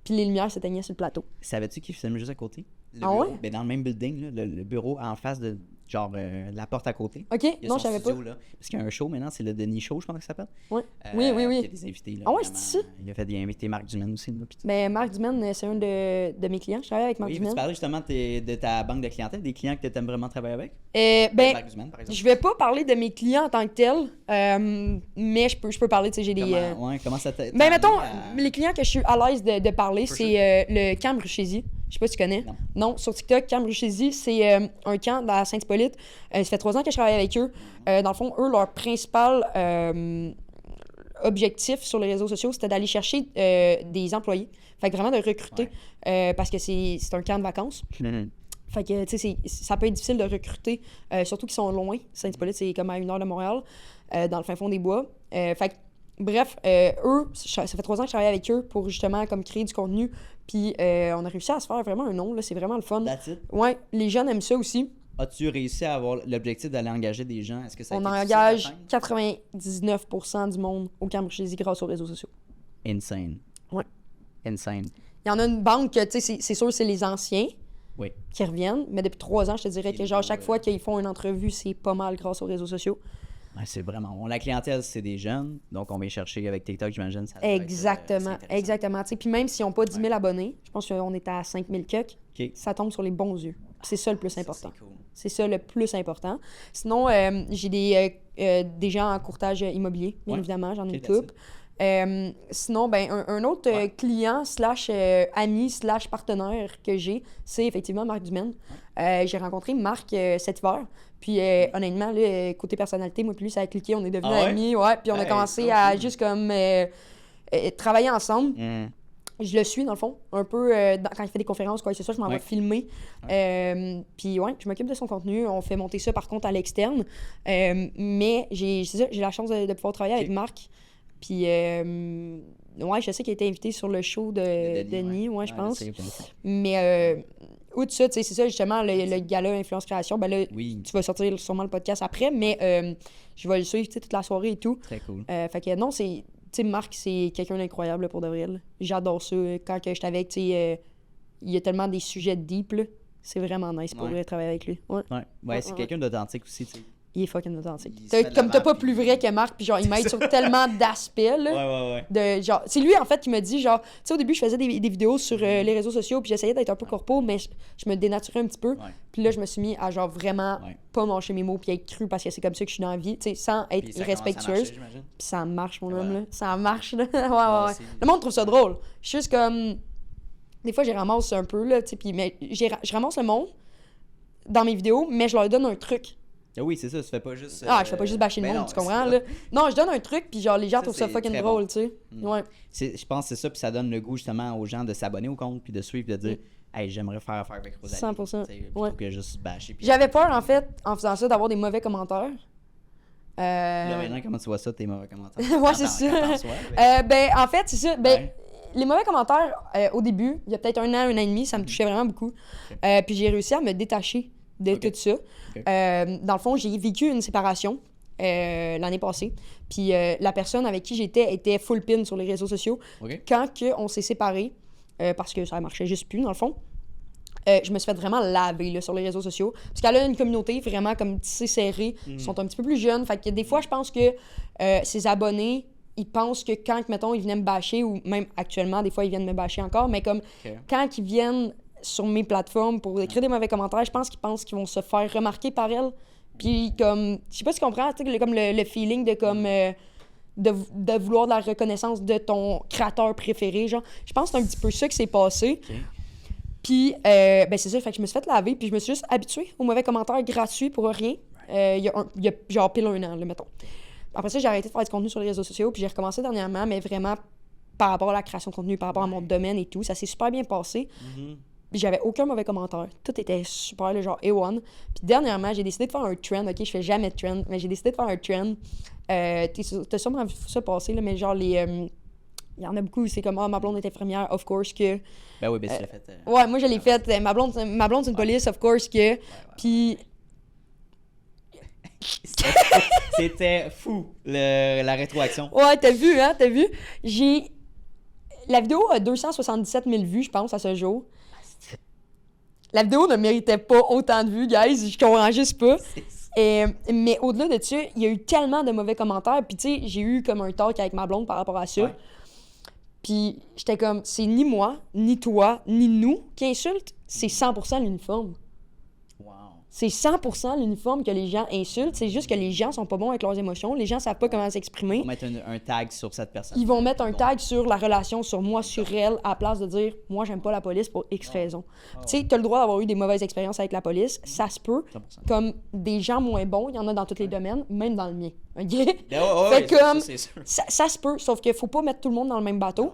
puis les lumières s'éteignaient sur le plateau. Savais-tu qu'il filme juste à côté? Le Ah bureau, ouais? ben dans le même building, là, le bureau en face de, genre, la porte à côté. OK? Il y a Non, son je savais pas. studio, là. Parce qu'il y a un show maintenant, c'est le Denis Show, je pense que ça s'appelle. Ouais. Oui. Il y a des invités, là. Ah ouais, vraiment. c'est ça? Il a invité Marc Dumaine aussi, là. Puis Mais Marc Dumaine, c'est un de mes clients. Je travaille avec Marc oui, tu Dumaine. parlais justement de ta banque de clientèle, des clients que tu aimes vraiment travailler avec? Ben, Marc Dumaine, par exemple. je vais pas parler de mes clients en tant que tels, mais je peux parler, tu sais, j'ai des... Comment ça t'a. Ben, mettons, amené à- les clients que je suis à l'aise de parler, For c'est le Cam Ruchesi. Je sais pas si tu connais. Non. Sur TikTok, Cam Ruchesi, c'est un camp de la Sainte-Hippolyte. Ça fait 3 ans que je travaille avec eux. Dans le fond, eux, leur principal objectif sur les réseaux sociaux, c'était d'aller chercher des employés. Fait que vraiment de recruter, parce que c'est un camp de vacances. Fait que, tu sais, ça peut être difficile de recruter, surtout qu'ils sont loin. Saint-Hippolyte, c'est comme à 1 heure de Montréal, dans le fin fond des bois. Fait que, bref, eux, ça fait 3 ans que je travaille avec eux pour justement comme créer du contenu. Puis on a réussi à se faire vraiment un nom, là. C'est vraiment le fun. That's it. Ouais, les jeunes aiment ça aussi. As-tu réussi à avoir l'objectif d'aller engager des gens? Est-ce que ça a On été engage difficile 99% du monde au Cambridge grâce aux réseaux sociaux. à atteindre? Insane. Ouais. Insane. Il y en a une banque que, tu sais, c'est sûr, c'est les anciens Oui. qui reviennent. Mais depuis 3 ans, je te dirais que, genre, chaque ouais. fois qu'ils font une entrevue, c'est pas mal grâce aux réseaux sociaux. Ouais, c'est vraiment bon. La clientèle, c'est des jeunes, donc on vient chercher avec TikTok, j'imagine. Ça doit être, Exactement, c'est intéressant. exactement. Tu sais, puis même s'ils n'ont pas 10 000 abonnés, je pense qu'on est à 5 000 cucs, OK. ça tombe sur les bons yeux. C'est ça le plus Ça, important. c'est cool. C'est ça le plus important. Sinon, j'ai des gens en courtage immobilier, bien Ouais. évidemment, j'en ai Ok, une couple. Sinon, ben, un autre Ouais. client / ami / partenaire que j'ai, c'est effectivement Marc Dumaine. J'ai rencontré Marc cet hiver. Puis honnêtement, là, côté personnalité, moi puis lui, ça a cliqué, on est devenus Ah ouais? amis. Ouais, puis on a Hey, commencé trop à cool. juste comme travailler ensemble. Je le suis, dans le fond, un peu quand il fait des conférences, quoi, c'est ça, je m'en vais Ouais. filmer. Puis ouais, je m'occupe de son contenu. On fait monter ça, par contre, à l'externe. Mais c'est ça, j'ai la chance de pouvoir travailler avec Marc. Puis ouais, je sais qu'il a été invité sur le show de Denis, ouais, je pense. Mais outre ça, tu sais, c'est ça, justement, le gala Influence Création. Ben là, Oui, tu vas sortir sûrement le podcast après, mais je vais le suivre, tu sais, toute la soirée et tout. très cool. Fait que non, c'est... Tu sais, Marc, c'est quelqu'un d'incroyable là, pour de vrai. Là. J'adore ça. Quand que j'étais avec, tu sais, il y a tellement des sujets deep, là. C'est vraiment nice pour Ouais. travailler avec lui. Ouais. Ouais, c'est ouais. quelqu'un d'authentique aussi, tu sais. Il est fucking authentique. Il se met de Comme t'as l'avant, pas puis- plus vrai que Marc, puis genre, il m'aide sur tellement d'aspects, là. Ouais. De, genre, c'est lui, en fait, qui me dit, genre, tu sais, au début, je faisais des vidéos sur les réseaux sociaux, puis j'essayais d'être un peu corpo, mais je me dénaturais un petit peu. Ouais. Puis là, je me suis mis à, genre, vraiment Ouais. pas mâcher mes mots, puis être cru, parce que c'est comme ça que je suis dans la vie, tu sais, sans être Puis ça commence à irrespectueuse. marcher, j'imagine. Puis ça marche, mon Et homme, voilà. là. Ça marche, là. ouais. aussi. Le monde trouve ça drôle. Je suis juste comme... Des fois, je ramasse un peu, là, tu sais, puis mais je ramasse le monde dans mes vidéos, mais je leur donne un truc. Ah oui, c'est ça, tu fais pas juste. Je fais pas juste bâcher le ben monde, non, tu comprends, c'est là? Non, je donne un truc, puis genre, les gens Ça, trouvent ça c'est fucking très drôle, bon. tu sais. Ouais. Je pense que c'est ça, puis ça donne le goût justement aux gens de s'abonner au compte, puis de suivre, de dire, hey, j'aimerais faire affaire avec Rosalie. 100%, Tu sais, plutôt ouais. que juste bâcher. puis- J'avais peur, en fait, en faisant ça, d'avoir des mauvais commentaires. Là, maintenant, comment tu vois ça, tes mauvais commentaires? Ouais, c'est ça. Quand t'en sois, Ben, en fait, c'est ça. Ben, Ouais. les mauvais commentaires, au début, il y a peut-être 1 an et demi, ça me touchait vraiment beaucoup. Puis j'ai réussi à me détacher de Ok. tout ça. Dans le fond, j'ai vécu une séparation l'année passée. Puis la personne avec qui j'étais était full pin sur les réseaux sociaux. OK. Quand on s'est séparés, parce que ça marchait juste plus, dans le fond, je me suis fait vraiment laver là, sur les réseaux sociaux. Parce qu'elle a une communauté vraiment comme tissée serrée. Ils sont un petit peu plus jeunes. Fait que des fois, je pense que ses abonnés, ils pensent que quand, mettons, ils venaient me bâcher, ou même actuellement, des fois, ils viennent me bâcher encore, mais comme OK. quand ils viennent sur mes plateformes pour écrire des mauvais commentaires, je pense qu'ils pensent qu'ils vont se faire remarquer par elles. Puis comme, je sais pas si tu comprends, tu sais, comme le feeling de comme... de vouloir de la reconnaissance de ton créateur préféré, genre. Je pense que c'est un petit peu ça qui s'est passé. OK. Puis, ben c'est ça, fait que je me suis fait laver, puis je me suis juste habituée aux mauvais commentaires gratuits pour rien. Il y a genre pile 1 an, là, mettons. Après ça, j'ai arrêté de faire du contenu sur les réseaux sociaux, puis j'ai recommencé dernièrement, mais vraiment par rapport à la création de contenu, par rapport à mon domaine et tout. Ça s'est super bien passé. Puis j'avais aucun mauvais commentaire. Tout était super, le genre A1. Puis dernièrement, j'ai décidé de faire un trend. OK, je fais jamais de trend, mais j'ai décidé de faire un trend. T'as sûrement vu ça passer, là, mais genre les... Il y en a beaucoup, c'est comme, ma blonde est infirmière, of course que... Ben oui, ben tu l'as fait. Ouais, moi, je l'ai faite. Ma blonde, c'est une police, of course que... Puis... C'était fou, la rétroaction. Ouais, t'as vu, hein, t'as vu? J'ai... La vidéo a 277 000 vues, je pense, à ce jour. La vidéo ne méritait pas autant de vues, guys. Je comprends juste pas. Mais au-delà de ça, il y a eu tellement de mauvais commentaires. Puis, tu sais, j'ai eu comme un talk avec ma blonde par rapport à ça. Ouais. Puis, j'étais comme, c'est ni moi, ni toi, ni nous qui insultent. C'est 100% l'uniforme. Wow. C'est 100% l'uniforme que les gens insultent. C'est juste que les gens sont pas bons avec leurs émotions. Les gens savent pas comment s'exprimer. On va mettre un tag sur cette personne. Ils vont mettre un Bon. tag sur la relation, sur moi, sur elle, à la place de dire « Moi, j'aime pas la police pour X raisons. Tu sais, t'as le droit d'avoir eu des mauvaises expériences avec la police. Ça se peut. 100%. Comme des gens moins bons, il y en a dans tous les domaines, même dans le mien. OK? Ben ouais, Fait ça, comme- c'est sûr. Ça se peut, sauf qu'il faut pas mettre tout le monde dans le même bateau.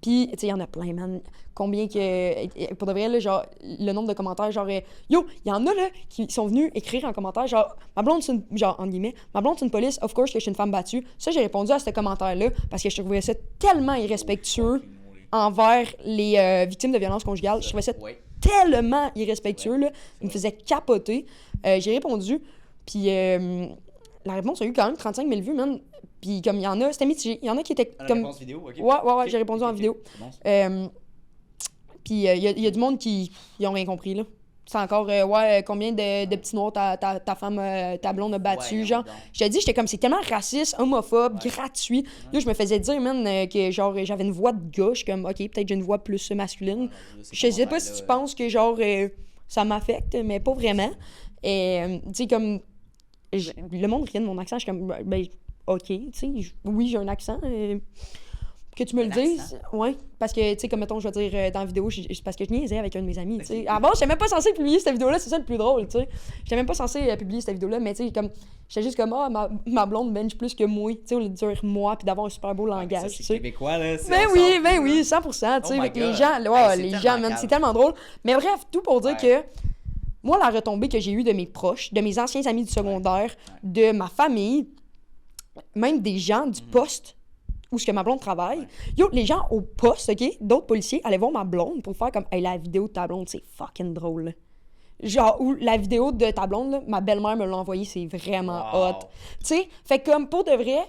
Puis, tu sais, il y en a plein, man. Combien que... Pour de vrai, là, genre, le nombre de commentaires, genre... Yo, il y en a, là, qui sont venus écrire en commentaire, genre, ma blonde, c'est une... Genre, en guillemets, ma blonde, c'est une police, of course que je suis une femme battue. Ça, j'ai répondu à ce commentaire-là parce que je trouvais ça tellement irrespectueux envers les victimes de violences conjugales. Je trouvais ça tellement irrespectueux, là. Il me faisait capoter. J'ai répondu, puis la réponse a eu quand même 35 000 vues, man. Puis comme il y en a, c'était mitigé. Il y en a qui étaient comme... réponse vidéo, ok. Ouais, j'ai répondu en vidéo. C'est bon, ça. Puis il y a du monde qui ils ont rien compris, là. C'est encore, combien de petits noirs ta femme, ta blonde a battu, Ouais, genre. donc. Je te dis, j'étais comme, c'est tellement raciste, homophobe, gratuit. Là, je me faisais dire, man, que genre, j'avais une voix de gars. Je suis comme, OK, peut-être j'ai une voix plus masculine. Je sais pas si tu penses que, genre, ça m'affecte, mais pas vraiment. Et, tu sais, comme, le monde riait de mon accent. Je suis comme, ben, OK, tu sais, oui, j'ai un accent. Que tu me le dises, ouais, parce que, tu sais, comme mettons, je vais dire dans la vidéo, c'est parce que je niaisais avec un de mes amis, tu sais. Ah bon, j'étais même pas censé publier cette vidéo-là, c'est ça le plus drôle, tu sais. J'étais même pas censé publier cette vidéo-là, mais tu sais, comme, j'étais juste comme, ma blonde bench plus que moi, tu sais, au lieu de dire moi, puis d'avoir un super beau langage, tu sais. C'est québécois, là. Ben oui, 100%, tu sais, avec les gens, les gens, man, c'est tellement drôle. Mais bref, tout pour dire que, moi, la retombée que j'ai eue de mes proches, de mes anciens amis du secondaire, de ma famille, même des gens du poste, où ce que ma blonde travaille. Yo, les gens au poste, OK, d'autres policiers allaient voir ma blonde pour faire comme, hey, la vidéo de ta blonde, c'est fucking drôle. Là. Genre, ou la vidéo de ta blonde, là, ma belle-mère me l'a envoyée, c'est vraiment hot. Tu sais, fait que comme pour de vrai,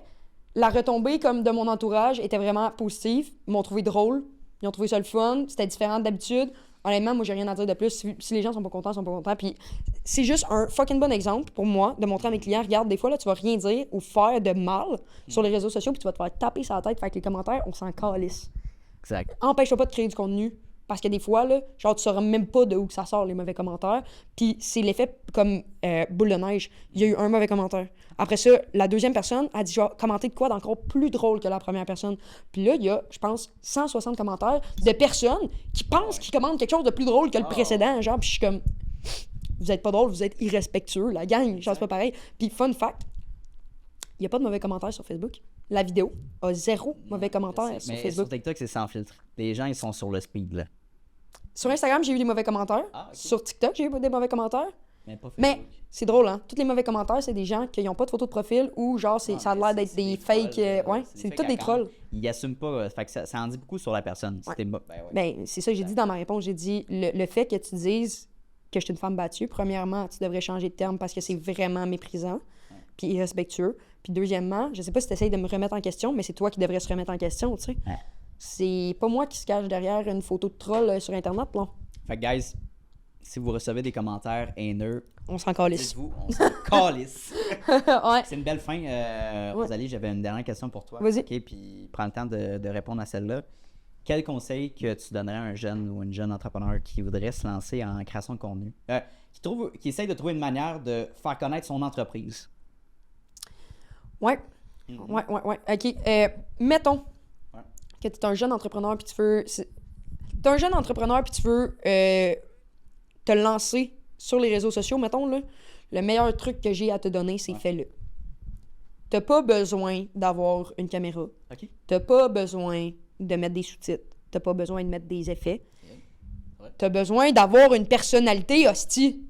la retombée comme de mon entourage était vraiment positive. Ils m'ont trouvé drôle, ils ont trouvé ça le fun, c'était différent d'habitude. Honnêtement, moi, j'ai rien à dire de plus. Si les gens sont pas contents, ils sont pas contents. Puis c'est juste un fucking bon exemple pour moi de montrer à mes clients, regarde, des fois, là, tu vas rien dire ou faire de mal sur les réseaux sociaux, puis tu vas te faire taper sur la tête. Fait que les commentaires, on s'en calisse. Exact. Empêche-toi pas de créer du contenu. Parce que des fois, là, genre, tu sauras même pas de où que ça sort, les mauvais commentaires. Puis c'est l'effet comme boule de neige. Il y a eu un mauvais commentaire. Après ça, la deuxième personne a dit, genre, commenter de quoi d'encore plus drôle que la première personne. Puis là, il y a, je pense, 160 commentaires de personnes qui pensent qu'ils commentent quelque chose de plus drôle que le précédent. Genre, puis je suis comme, vous êtes pas drôle, vous êtes irrespectueux, la gang. Genre, c'est pas pareil. Puis fun fact, il y a pas de mauvais commentaires sur Facebook. La vidéo a 0 mauvais commentaires sur Facebook. Sur TikTok, c'est sans filtre. Les gens, ils sont sur le speed, là. Sur Instagram, j'ai eu des mauvais commentaires. Ah, okay. Sur TikTok, j'ai eu des mauvais commentaires. Mais pas Facebook. Mais c'est drôle, hein? Tous les mauvais commentaires, c'est des gens qui n'ont pas de photo de profil ou genre, ça a l'air d'être des fakes. Ouais, c'est tous des trolls. Ils assument pas. Fait que ça en dit beaucoup sur la personne. Ouais. Ben, c'est ça que j'ai dit dans ma réponse. J'ai dit le fait que tu dises que je suis une femme battue, premièrement, tu devrais changer de terme parce que c'est vraiment méprisant puis irrespectueux. Puis deuxièmement, je sais pas si tu essayes de me remettre en question, mais c'est toi qui devrais se remettre en question, tu sais. Ouais. C'est pas moi qui se cache derrière une photo de troll sur Internet, là. Fait que, guys, si vous recevez des commentaires haineux, on s'en calisse. dites-vous, on s'en calisse. Ouais. C'est une belle fin. Rosalie, j'avais une dernière question pour toi. Vas-y. OK, puis prends le temps de répondre à celle-là. Quel conseil que tu donnerais à un jeune ou une jeune entrepreneur qui voudrait se lancer en création de contenu, qui essaye de trouver une manière de faire connaître son entreprise? Ouais. Ouais. OK. Mettons que tu es un jeune entrepreneur puis tu veux... T'es un jeune entrepreneur puis tu veux te lancer sur les réseaux sociaux, mettons, là. Le meilleur truc que j'ai à te donner, c'est fais-le. T'as pas besoin d'avoir une caméra. OK. T'as pas besoin de mettre des sous-titres. T'as pas besoin de mettre des effets. T'as besoin d'avoir une personnalité, hostie.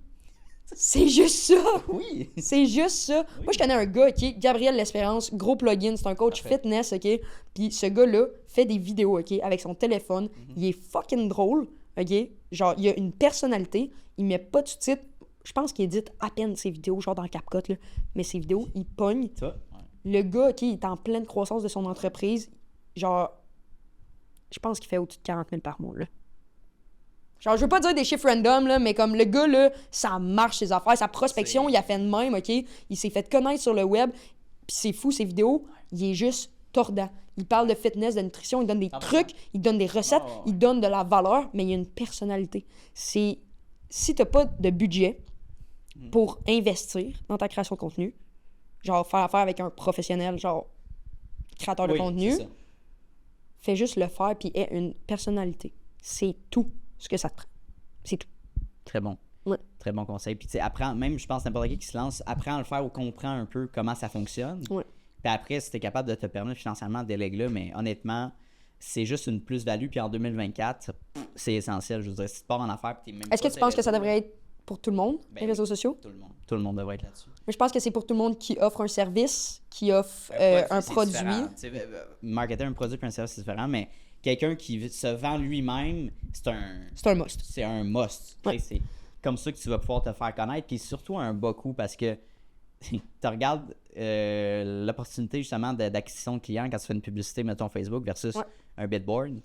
C'est juste ça. Oui. C'est juste ça. Oui. Moi, je connais un gars, OK, Gabriel L'Espérance, gros plugin, c'est un coach fitness, OK? Puis ce gars-là fait des vidéos, OK, avec son téléphone. Il est fucking drôle, OK? Genre, il a une personnalité, il met pas de sous-titres. Je pense qu'il édite à peine ses vidéos, genre dans CapCut, là. Mais ses vidéos, il pogne. Le gars, OK, il est en pleine croissance de son entreprise. Genre, je pense qu'il fait au-dessus de 40 000 par mois, là. Genre, je veux pas dire des chiffres random, là, mais comme le gars, là, ça marche ses affaires. Sa prospection, il a fait de même, OK? Il s'est fait connaître sur le web. Puis c'est fou, ses vidéos, il est juste tordant. Il parle de fitness, de nutrition, il donne des trucs, il donne des recettes, il donne de la valeur, mais il a une personnalité. C'est... Si t'as pas de budget pour investir dans ta création de contenu, genre faire affaire avec un professionnel, genre créateur de contenu, fais juste le faire puis aie une personnalité. C'est tout ce que ça te prend. C'est tout. Très bon. Ouais. Très bon conseil. Puis tu sais, apprends, même je pense n'importe qui se lance, apprends à le faire ou comprends un peu comment ça fonctionne. Ouais. Puis après, si t'es capable de te permettre financièrement, délègue-le, mais honnêtement, c'est juste une plus-value. Puis en 2024, c'est essentiel. Je veux dire, si tu pars en affaires, puis t'es même Est-ce que pas tu penses que ça réseaux, devrait être pour tout le monde, Ben les oui. réseaux sociaux? Tout le monde. Tout le monde devrait être là-dessus. Mais je pense que c'est pour tout le monde qui offre un service, qui offre un c'est produit. différent. Tu sais, marketer un produit puis un service, c'est différent, mais quelqu'un qui se vend lui-même, c'est C'est un must. c'est un must. Tu sais, Ouais. c'est comme ça que tu vas pouvoir te faire connaître, puis surtout un bas coût parce que tu regardes l'opportunité justement d'acquisition de clients quand tu fais une publicité, mettons Facebook versus Ouais. un billboard.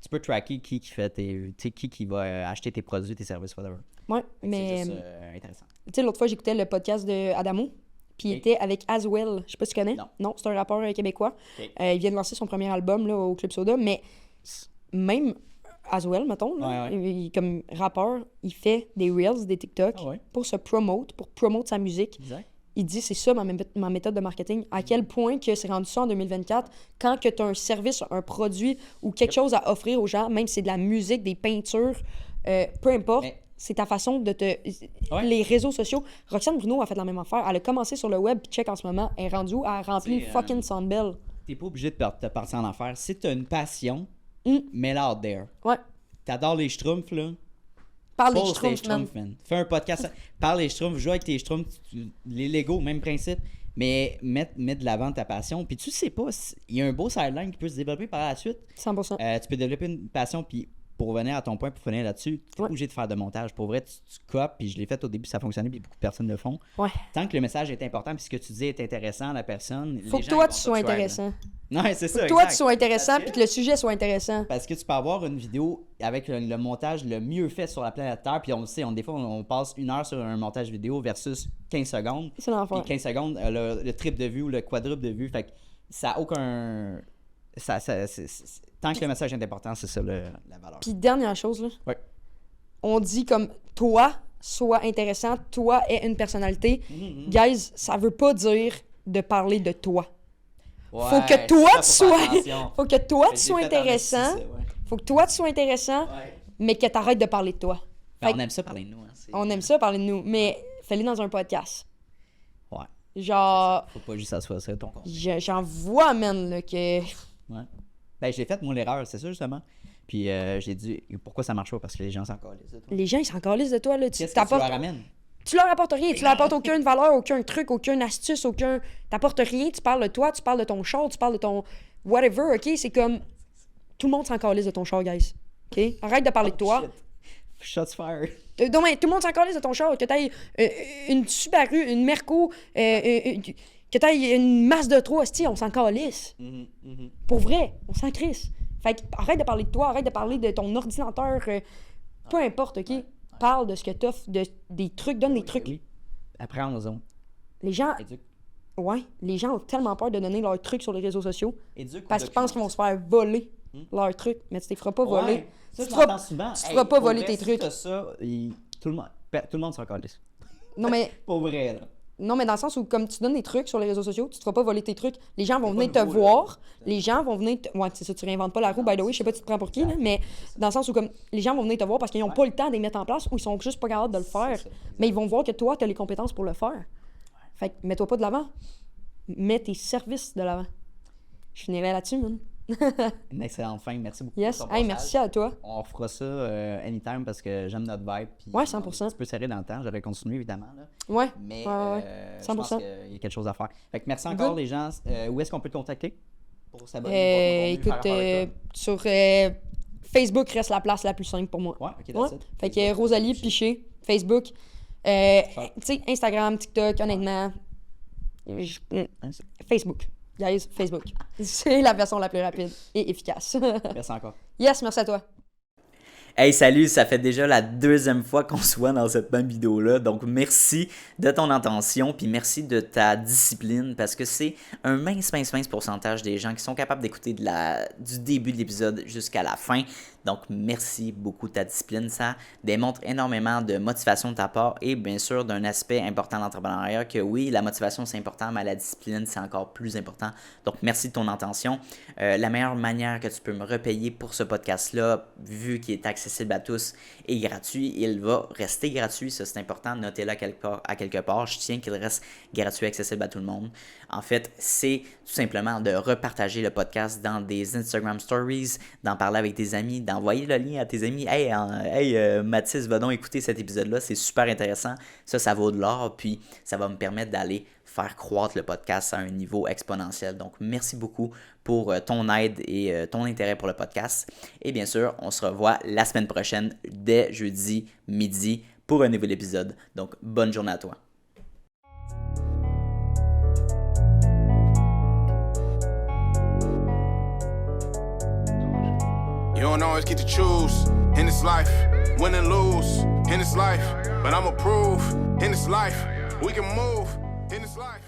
Tu peux tracker qui fait tu sais, qui va acheter tes produits, tes services, whatever. Ouais, C'est mais juste tu intéressant. sais, l'autre fois, j'écoutais le podcast de Adamo, puis il Ok. était avec Aswell. Je sais pas si tu connais. Non. C'est un rappeur québécois. Ok. Il vient de lancer son premier album là, au Club Soda, mais même Aswell, mettons, là, Ouais, comme rappeur, il fait des Reels, des TikTok Ah ouais. pour promouvoir sa musique. Exact. Il dit, c'est ça ma méthode de marketing. À quel point que c'est rendu ça en 2024, quand que tu as un service, un produit ou quelque chose à offrir aux gens, même si c'est de la musique, des peintures, peu importe, Mais- c'est ta façon de te... Ouais. Les réseaux sociaux. Roxane Bruno a fait la même affaire. Elle a commencé sur le web, puis check en ce moment, elle est rendue où? Elle a rempli C'est, fucking Sandbell. T'es pas obligé de te partir en affaires. Si t'as une passion, Mm. mets-la out there. Ouais. T'adores les schtroumpfs, là? Parle des Pose tes schtroumpfs, man. schtroumpfs, man. Fais un podcast. Parle des schtroumpfs, joue avec tes schtroumpfs. Les Lego, même principe. Mais mets de l'avant ta passion. Puis tu sais pas, il y a un beau sideline qui peut se développer par la suite. 100%. Tu peux développer une passion, puis pour revenir à ton point, pour finir là-dessus, t'es Ouais. pas obligé de faire de montage. Pour vrai, tu copes, puis je l'ai fait au début, ça fonctionnait, puis beaucoup de personnes le font. Ouais. Tant que le message est important, puis ce que tu dis est intéressant à la personne, Faut les que gens, toi, ils tu vont sois subscribe, là. intéressant. Non, c'est ça, Toi, exact. tu sois intéressant, Parce puis que- que le sujet soit intéressant. Parce que tu peux avoir une vidéo avec le montage le mieux fait sur la planète Terre, puis on le sait, des fois, on passe 1 heure sur un montage vidéo versus 15 secondes. C'est l'enfer. Puis 15 secondes, le triple de vue ou le quadruple de vue. Fait que ça a aucun. Tant que le message est important, c'est ça la valeur. Puis dernière chose, là. Ouais. On dit comme toi, sois intéressant, toi est une personnalité. Mhm. Guys, ça veut pas dire de parler de toi. Ouais, Faut que toi, ça, tu faut faire sois... attention. Faut que toi, tu J'ai sois fait en esti, intéressant. ça, ouais. Faut que toi, tu sois intéressant, Ouais. mais que t'arrêtes de parler de toi. Ben, Fait on que aime ça parler de nous. Hein. on aime ça, parler de nous, mais fais-le dans un podcast. Ouais. Genre, Faut pas juste s'asseoir sur ton compte. j'en vois, man, là, que... Ouais. Ben, j'ai fait, moi, l'erreur, c'est ça, justement. Puis j'ai dit, pourquoi ça marche pas? Parce que les gens s'en calissent de toi. Les gens, ils s'en calissent de toi, là. Tu Qu'est-ce que tu leur t'apportes... ramènes? Tu leur apportes rien, tu leur apportes aucune valeur, aucun truc, aucune astuce, aucun... T'apportes rien, tu parles de toi, tu parles de ton char, tu parles de ton... Whatever, OK? C'est comme... Tout le monde s'en calisse de ton char, guys. OK? Arrête de parler de toi. Oh, shit. Shots fired. Non, mais tout le monde s'en calisse de ton char. Que t'ailles une Subaru, une Merco, que t'ailles une masse de 3, on s'en calisse. Mhm, mhm. Pour vrai, on s'en crisse. Fait que arrête de parler de toi, arrête de parler de ton ordinateur, peu importe, OK? Parle de ce que t'offres, des trucs, donne des trucs. Oui. Apprends aux autres. Les gens, Éduque. ouais, les gens ont tellement peur de donner leurs trucs sur les réseaux sociaux Éduque parce ou qu'ils pensent qu'ils vont documente. se faire voler leurs trucs, mais tu te les feras pas voler. Ouais. Ça, Tu je te feras- l'entends souvent. tu te feras pas pour voler vrai, tes si trucs. t'as ça, tout le monde s'en calisse. Non, mais Pour vrai, là. Non, mais dans le sens où, comme tu donnes des trucs sur les réseaux sociaux, tu te feras pas voler tes trucs. Les gens vont C'est venir pas te nouveau, voir. là. Les gens vont venir te... Ouais, c'est ça, tu réinventes pas la roue, by the way. Je sais pas tu te prends pour qui, là, mais dans le sens où, comme, les gens vont venir te voir parce qu'ils n'ont pas le temps de les mettre en place ou ils sont juste pas capables de le faire. ça, Mais ils vont voir que toi, tu as les compétences pour le faire. Fait que mets-toi pas de l'avant. Mets tes services de l'avant. Je finirai là-dessus, man. Une excellente fin. Merci beaucoup. Yes. pour ton Hey, passage. merci à toi. On refera ça anytime parce que j'aime notre vibe. Puis Ouais, on 100%. est un petit peu serré dans le temps. J'aurais continué, évidemment. Là. Ouais. Mais Ouais. je pense 100%. qu'il y a quelque chose à faire. Fait que merci encore, Good. les gens. Où est-ce qu'on peut te contacter pour s'abonner? Écoute, sur Facebook reste la place la plus simple pour moi. Ouais, ok, that's Ouais. it. Fait que Facebook, Rosalie Piché, Facebook. Tu sais, Instagram, TikTok, honnêtement. Facebook. Guys, Facebook. C'est la version la plus rapide et efficace. Merci encore. Yes, merci à toi. Hey, salut, ça fait déjà la deuxième fois qu'on se voit dans cette même vidéo-là. Donc, merci de ton attention, puis merci de ta discipline, parce que c'est un mince pourcentage des gens qui sont capables d'écouter du début de l'épisode jusqu'à la fin. Donc, merci beaucoup de ta discipline. Ça démontre énormément de motivation de ta part et bien sûr d'un aspect important de l'entrepreneuriat que oui, la motivation c'est important, mais la discipline c'est encore plus important. Donc, merci de ton intention. La meilleure manière que tu peux me repayer pour ce podcast-là, vu qu'il est accessible à tous et gratuit, il va rester gratuit. Ça, c'est important. Notez-le à quelque part. Je tiens qu'il reste gratuit, accessible à tout le monde. En fait, c'est tout simplement de repartager le podcast dans des Instagram Stories, d'en parler avec tes amis, d'envoyer le lien à tes amis. Hey, Mathis, va donc écouter cet épisode-là. C'est super intéressant. Ça vaut de l'or. Puis, ça va me permettre d'aller faire croître le podcast à un niveau exponentiel. Donc, merci beaucoup pour ton aide et ton intérêt pour le podcast. Et bien sûr, on se revoit la semaine prochaine dès jeudi midi pour un nouvel épisode. Donc, bonne journée à toi. You don't always get to choose in this life, win and lose in this life. But I'ma prove in this life, we can move in this life.